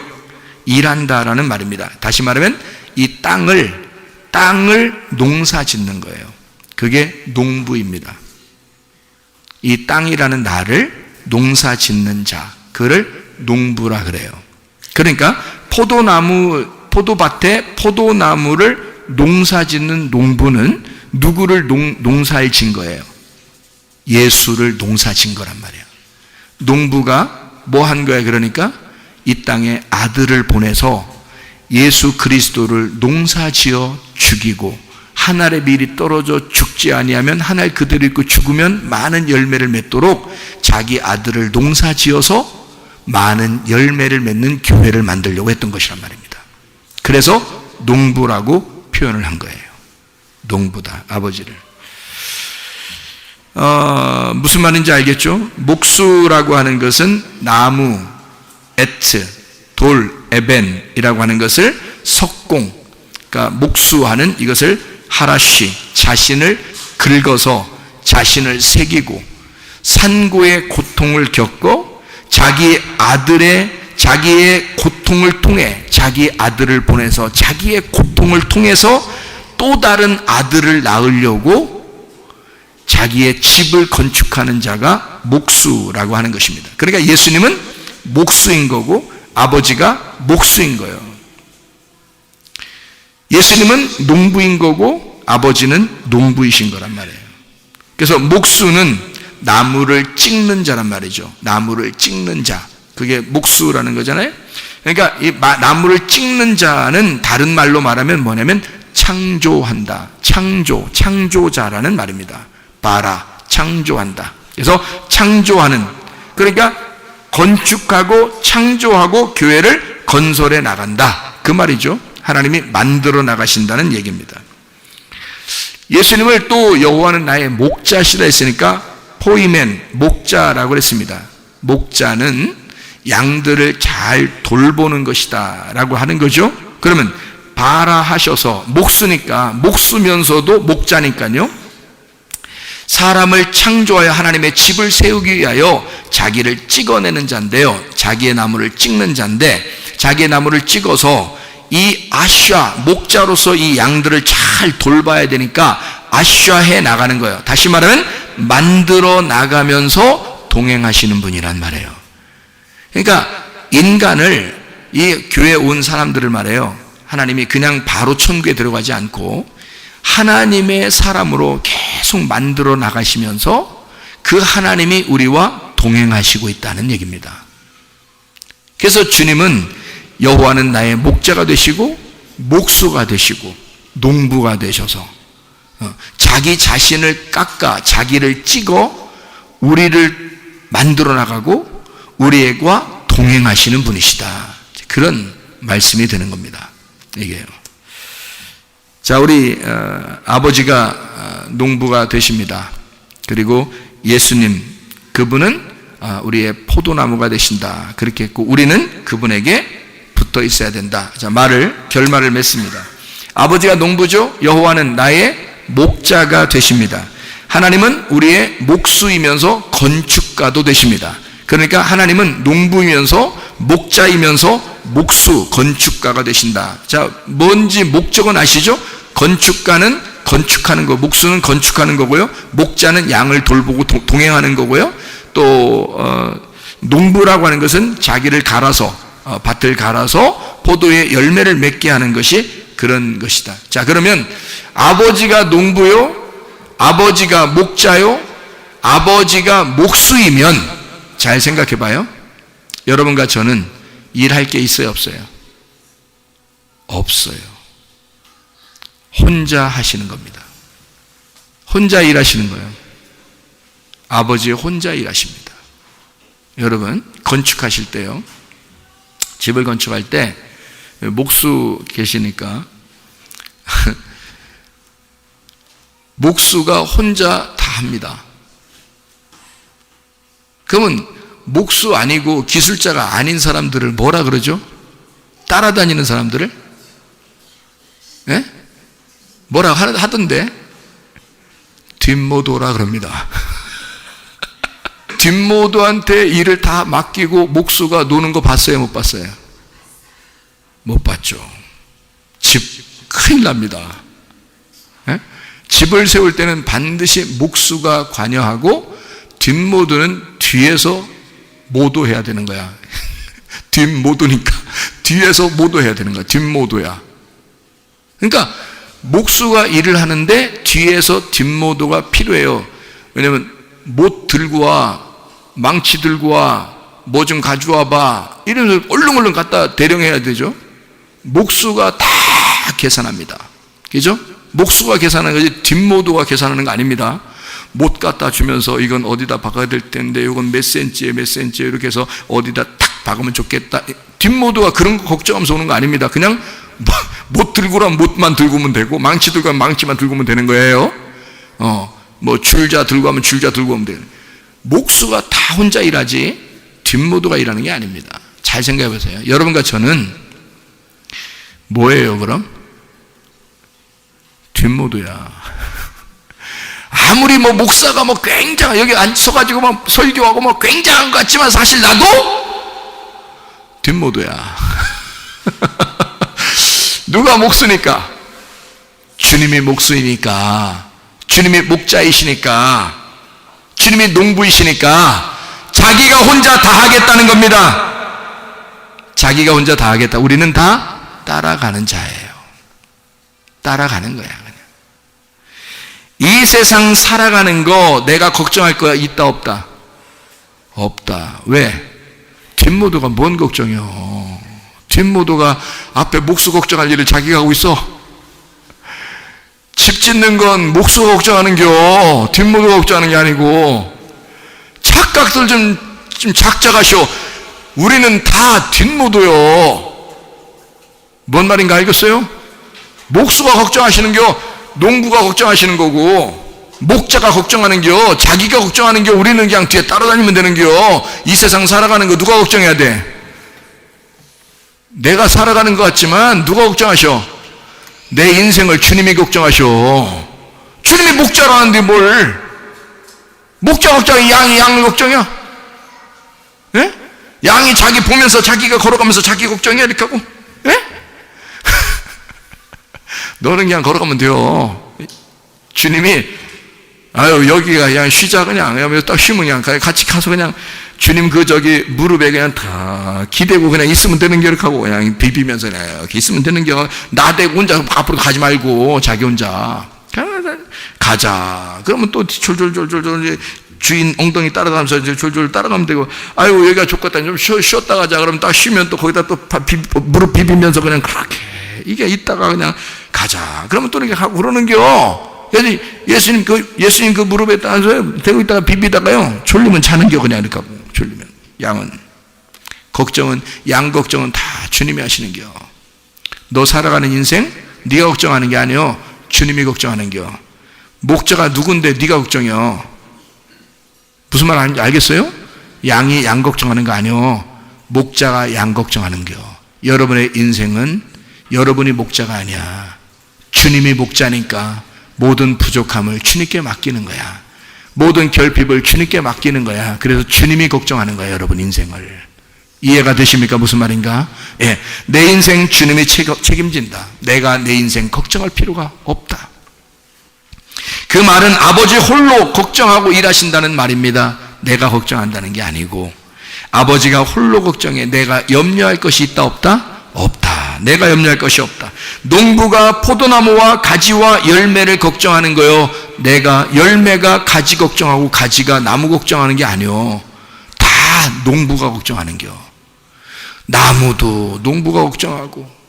일한다라는 말입니다. 다시 말하면 이 땅을 농사 짓는 거예요. 그게 농부입니다. 이 땅이라는 나를 농사 짓는 자, 그를 농부라 그래요. 그러니까 포도밭에 포도나무를 농사 짓는 농부는 누구를 농사를 진 거예요? 예수를 농사 진 거란 말이에요. 농부가 뭐 한 거야? 그러니까 이 땅에 아들을 보내서 예수 그리스도를 농사지어 죽이고, 한 알의 밀이 떨어져 죽지 아니하면 한 알 그대로 있고 죽으면 많은 열매를 맺도록 자기 아들을 농사지어서 많은 열매를 맺는 교회를 만들려고 했던 것이란 말입니다. 그래서 농부라고 표현을 한 거예요. 농부다, 아버지를. 무슨 말인지 알겠죠? 목수라고 하는 것은 나무, 에트, 돌, 에벤이라고 하는 것을 석공, 그러니까 목수하는 이것을 하라쉬, 자신을 긁어서 자신을 새기고 산고의 고통을 겪고 자기의 고통을 통해 자기 아들을 보내서 자기의 고통을 통해서 또 다른 아들을 낳으려고 자기의 집을 건축하는 자가 목수라고 하는 것입니다. 그러니까 예수님은 목수인 거고 아버지가 목수인 거예요. 예수님은 농부인 거고 아버지는 농부이신 거란 말이에요. 그래서 목수는 나무를 찍는 자란 말이죠. 나무를 찍는 자, 그게 목수라는 거잖아요. 그러니까 이 나무를 찍는 자는 다른 말로 말하면 뭐냐면 창조한다, 창조자라는 말입니다. 바라, 창조한다. 그래서 창조하는, 그러니까 건축하고 창조하고 교회를 건설해 나간다, 그 말이죠. 하나님이 만들어 나가신다는 얘기입니다. 예수님을 또 여호와는 나의 목자시다 했으니까 포이멘, 목자라고 그랬습니다. 목자는 양들을 잘 돌보는 것이다 라고 하는 거죠. 그러면 바라하셔서, 목수니까, 목수면서도 목자니까요, 사람을 창조하여 하나님의 집을 세우기 위하여 자기를 찍어내는 자인데요, 자기의 나무를 찍는 자인데, 자기의 나무를 찍어서 이 아샤, 목자로서 이 양들을 잘 돌봐야 되니까 아샤해 나가는 거예요. 다시 말하면 만들어 나가면서 동행하시는 분이란 말이에요. 그러니까 인간을, 이 교회에 온 사람들을 말해요, 하나님이 그냥 바로 천국에 들어가지 않고 하나님의 사람으로 계속 만들어 나가시면서 그 하나님이 우리와 동행하시고 있다는 얘기입니다. 그래서 주님은 여호와는 나의 목자가 되시고 목수가 되시고 농부가 되셔서 자기 자신을 깎아 자기를 찍어 우리를 만들어 나가고 우리와 동행하시는 분이시다, 그런 말씀이 되는 겁니다. 이게요. 자, 우리 아버지가 농부가 되십니다. 그리고 예수님, 그분은 우리의 포도나무가 되신다, 그렇게 했고 우리는 그분에게 붙어 있어야 된다. 자, 결말을 맺습니다. 아버지가 농부죠. 여호와는 나의 목자가 되십니다. 하나님은 우리의 목수이면서 건축가도 되십니다. 그러니까 하나님은 농부이면서 목자이면서 목수, 건축가가 되신다. 자, 뭔지 목적은 아시죠? 건축가는 건축하는 거, 목수는 건축하는 거고요. 목자는 양을 돌보고 동행하는 거고요. 또 농부라고 하는 것은 자기를 갈아서 밭을 갈아서 포도의 열매를 맺게 하는 것이 그런 것이다. 자, 그러면 아버지가 농부요, 아버지가 목자요, 아버지가 목수이면 잘 생각해 봐요. 여러분과 저는 일할 게 있어요, 없어요? 없어요. 혼자 하시는 겁니다. 혼자 일하시는 거예요. 아버지 혼자 일하십니다. 여러분, 건축하실 때요, 집을 건축할 때 목수 계시니까 목수가 혼자 다 합니다. 그러면 목수 아니고 기술자가 아닌 사람들을 뭐라 그러죠? 따라다니는 사람들을? 예? 뭐라 하던데? 뒷모도라 그럽니다. 뒷모도한테 일을 다 맡기고 목수가 노는 거 봤어요, 못 봤어요? 못 봤죠. 집 큰일 납니다. 예? 집을 세울 때는 반드시 목수가 관여하고 뒷모도는 뒤에서 모도해야 되는 거야. 뒷모도니까 뒤에서 모도해야 되는 거야. 뒷모도야. 그러니까 목수가 일을 하는데 뒤에서 뒷모도가 필요해요. 왜냐하면 못 들고 와, 망치 들고 와, 뭐 좀 가져와 봐, 이러면서 얼른 갖다 대령해야 되죠. 목수가 다 계산합니다. 그죠? 목수가 계산하는 거지 뒷모도가 계산하는 거 아닙니다. 못 갖다 주면서 이건 어디다 박아야 될 텐데 이건 몇 센치에 이렇게 해서 어디다 탁 박으면 좋겠다. 뒷모도가 그런 거 걱정하면서 오는 거 아닙니다. 그냥 못 들고 오면 못만 들고 오면 되고, 망치 들고 오면 망치만 들고 오면 되는 거예요. 뭐 줄자 들고 오면 줄자 들고 오면 돼요. 목수가 다 혼자 일하지 뒷모도가 일하는 게 아닙니다. 잘 생각해 보세요. 여러분과 저는 뭐예요, 그럼? 뒷모도야. 아무리 뭐 목사가 뭐 굉장한, 여기 앉아가지고 막 설교하고 뭐 굉장한 것 같지만 사실 나도 뒷모도야. 누가 목수니까? 주님이 목수이니까, 주님이 목자이시니까, 주님이 농부이시니까 자기가 혼자 다 하겠다는 겁니다. 자기가 혼자 다 하겠다. 우리는 다 따라가는 자예요. 따라가는 거야. 그냥. 이 세상 살아가는 거 내가 걱정할 거야 있다 없다? 없다. 왜? 뒷모도가 뭔 걱정이요? 뒷모도가 앞에 목수 걱정할 일을 자기가 하고 있어. 집 짓는 건 목수가 걱정하는겨, 뒷모도가 걱정하는 게 아니고. 착각들 좀 작작하셔. 우리는 다 뒷모도요. 뭔 말인가 알겠어요? 목수가 걱정하시는겨, 농부가 걱정하시는 거고, 목자가 걱정하는겨, 자기가 걱정하는겨, 우리는 그냥 뒤에 따라다니면 되는겨. 이 세상 살아가는 거 누가 걱정해야 돼? 내가 살아가는 것 같지만 누가 걱정하셔? 내 인생을 주님이 걱정하셔. 주님이 목자라는데 뭘? 목자 걱정이 양을 걱정이야? 예? 양이 자기 보면서 자기가 걸어가면서 자기 걱정이야 이렇게 하고? 예? 너는 그냥 걸어가면 돼요. 주님이 아유 여기가 그냥 쉬자, 그냥 딱 쉬면 그냥 같이 가서 그냥 주님 무릎에 그냥 다 기대고 그냥 있으면 되는 게 이렇게 하고 그냥 비비면서 그냥 이렇게 있으면 되는 게, 나대고 혼자 앞으로 가지 말고 자기 혼자 가자. 그러면 또 졸졸 주인 엉덩이 따라가면서 이제 졸졸 따라가면 되고, 아유 여기가 좋겠다, 좀 쉬었다 가자. 그러면 딱 쉬면 또 거기다 또 무릎 비비면서 그냥 그렇게 이게 있다가 그냥 가자. 그러면 또 이렇게 하고 그러는겨. 예수님 그 무릎에 따라서 대고 있다가 비비다가요, 졸리면 자는겨. 그냥 이렇게 하고 졸리면. 양 걱정은 다 주님이 하시는겨. 너 살아가는 인생 네가 걱정하는 게 아니요, 주님이 걱정하는겨. 목자가 누군데 네가 걱정이요? 무슨 말 하는지 알겠어요? 양이 양 걱정하는 거 아니요, 목자가 양 걱정하는겨. 여러분의 인생은 여러분이 목자가 아니야. 주님이 목자니까 모든 부족함을 주님께 맡기는 거야. 모든 결핍을 주님께 맡기는 거야. 그래서 주님이 걱정하는 거야, 여러분 인생을. 이해가 되십니까? 무슨 말인가? 예, 내 인생 주님이 책임진다. 내가 내 인생 걱정할 필요가 없다. 그 말은 아버지 홀로 걱정하고 일하신다는 말입니다. 내가 걱정한다는 게 아니고, 아버지가 홀로 걱정해. 내가 염려할 것이 있다 없다? 없다. 내가 염려할 것이 없다. 농부가 포도나무와 가지와 열매를 걱정하는 거요, 내가 열매가 가지 걱정하고 가지가 나무 걱정하는 게 아니요, 다 농부가 걱정하는 겨. 나무도 농부가 걱정하고.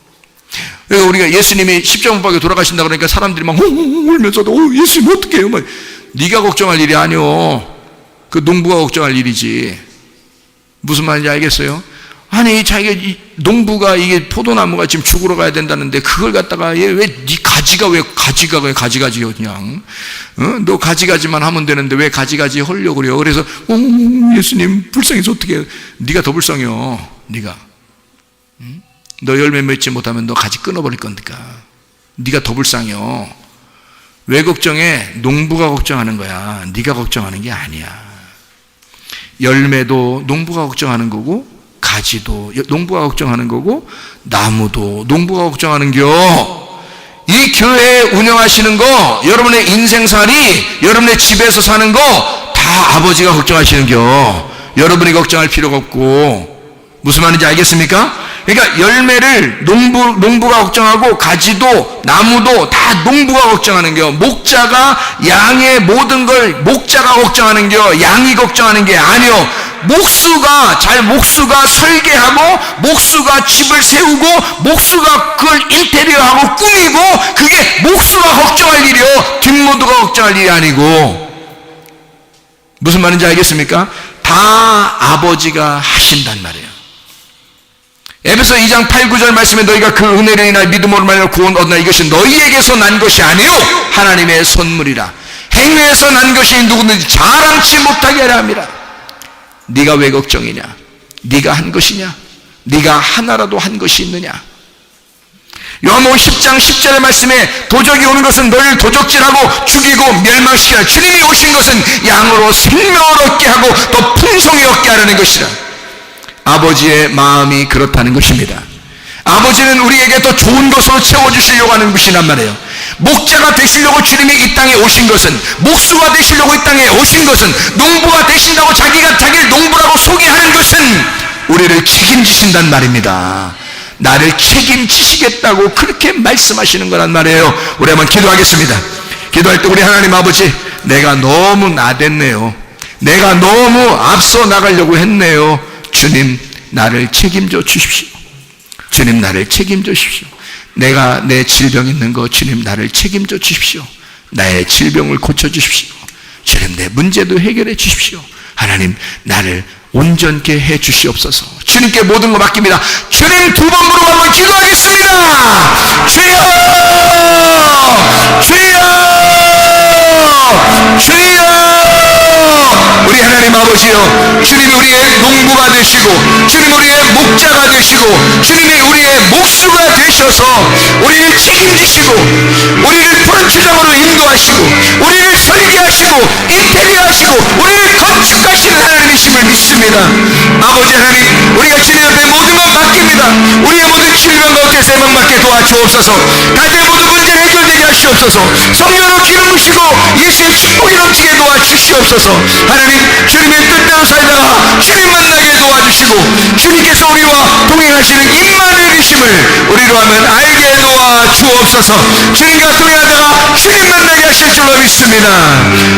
그러니까 우리가 예수님이 십자가 못 박혀 돌아가신다 그러니까 사람들이 막 울면서 예수님 어떻게 해요? 네가 걱정할 일이 아니요, 그 농부가 걱정할 일이지. 무슨 말인지 알겠어요? 아니, 자기가 농부가 이게 포도나무가 지금 죽으러 가야 된다는데 그걸 갖다가 얘 왜 네 가지가 왜 가지가지요 그냥? 너 가지가지만 하면 되는데 왜 가지가지 하려고 그래요? 그래서 예수님 불쌍해서 어떻게 해요? 네가 더 불쌍해요. 네가 너 열매 맺지 못하면 너 가지 끊어버릴 거니까 네가 더 불쌍해요. 왜 걱정해? 농부가 걱정하는 거야. 네가 걱정하는 게 아니야. 열매도 농부가 걱정하는 거고, 가지도 농부가 걱정하는 거고, 나무도 농부가 걱정하는 겨. 이 교회 운영하시는 거, 여러분의 인생살이, 여러분의 집에서 사는 거 다 아버지가 걱정하시는 겨. 여러분이 걱정할 필요가 없고. 무슨 말인지 알겠습니까? 그러니까 열매를 농부가 걱정하고, 가지도 나무도 다 농부가 걱정하는 겨. 목자가 양의 모든 걸 목자가 걱정하는 겨. 양이 걱정하는 게 아니요. 목수가 설계하고, 목수가 집을 세우고, 목수가 그걸 인테리어하고 꾸미고, 그게 목수가 걱정할 일이요, 뒷모두가 걱정할 일이 아니고. 무슨 말인지 알겠습니까? 다 아버지가 하신단 말이에요. 에베소 2장 8, 9절 말씀에 너희가 그 은혜를 인하여 믿음으로 말하여 구원 얻으나 이것이 너희에게서 난 것이 아니요 하나님의 선물이라. 행위에서 난 것이 누구든지 자랑치 못하게 하려 함이라. 네가 왜 걱정이냐? 네가 한 것이냐? 네가 하나라도 한 것이 있느냐? 요한복음 10장 10절의 말씀에 도적이 오는 것은 너희를 도적질하고 죽이고 멸망시키라. 주님이 오신 것은 양으로 생명을 얻게 하고 더 풍성히 얻게 하려는 것이라. 아버지의 마음이 그렇다는 것입니다. 아버지는 우리에게 더 좋은 것으로 채워주시려고 하는 것이란 말이에요. 목자가 되시려고 주님이 이 땅에 오신 것은, 목수가 되시려고 이 땅에 오신 것은, 농부가 되신다고 자기가 자기를 농부라고 소개하는 것은 우리를 책임지신단 말입니다. 나를 책임지시겠다고 그렇게 말씀하시는 거란 말이에요. 우리 한번 기도하겠습니다. 기도할 때 우리 하나님 아버지, 내가 너무 나댔네요. 내가 너무 앞서 나가려고 했네요. 주님, 나를 책임져 주십시오. 주님, 나를 책임져 주십시오. 내가 내 질병 있는 거 주님 나를 책임져 주십시오. 나의 질병을 고쳐 주십시오. 주님, 내 문제도 해결해 주십시오. 하나님, 나를 온전케 해 주시옵소서. 주님께 모든 거 맡깁니다. 주님, 두 번 부르고 한번 기도하겠습니다. 주여! 주여! 주여! 우리 하나님 아버지여, 주님이 우리의 농부가 되시고, 주님이 우리의 목자가 되시고, 주님이 우리의 목수가 되셔서 우리를 책임지시고, 우리를 프런트장으로 인도하시고, 우리를 설계하시고, 인테리어하시고, 우리를 건축하시는 하나님이심을 믿습니다. 아버지 하나님, 우리가 주님 앞에 모든 것 맡깁니다. 우리의 모든 질병 가운데 세방받게 도와주옵소서. 가정의 모든 문제를 해결되게 하시옵소서. 성령으로 기름 부시고 예수의 축복이 넘치게 도와주시옵소서. 하나님, 주님의 뜻대로 살다가 주님 만나게 도와주시고, 주님께서 우리와 동행하시는 임마누엘이심을 우리로 하면 알게 도와주옵소서. 주님과 동행하다가 주님 만나게 하실 줄로 믿습니다.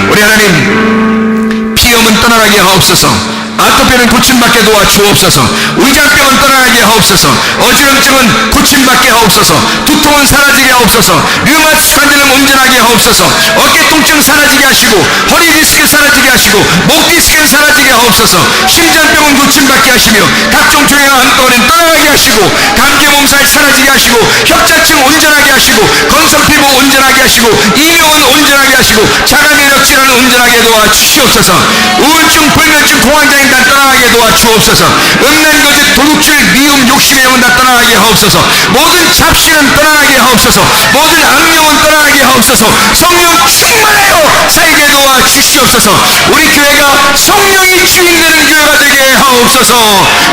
우리 하나님, 비염은 떠나게 하옵소서. 아토피는 고침받게 도와주옵소서. 위장병은 떠나게 하옵소서. 어지럼증은 고침받게 하옵소서. 두통은 사라지게 하옵소서. 류마티스 관절은 온전하게 하옵소서. 어깨 통증 사라지게 하시고, 허리 디스크 사라지게 하시고, 목 디스크는 사라지게 하옵소서. 심장병은 고침받게 하시며, 각종 종양한 한꺼번에 떠나게 하시고, 감기 몸살 사라지게 하시고, 협자증 온전하게 하시고, 건성피부 온전하게 하시고, 이명은 온전하게 하시고, 자가면역 질환은 온전하게 도와주시옵소서. 우울증, 불면증, 공황장애 다 떠나게 도와주옵소서. 음란거짓, 도둑질, 미움, 욕심의 영은 다 떠나게 하옵소서. 모든 잡신은 떠나게 하옵소서. 모든 악령은 떠나게 하옵소서. 성령 충만하여 살게 도와주시옵소서. 우리 교회가 성령이 주인 되는 교회가 되게 하옵소서. 주옵소서.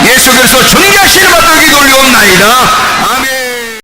예수 그리스도 존귀하신 이름으로 돌려옵나이다.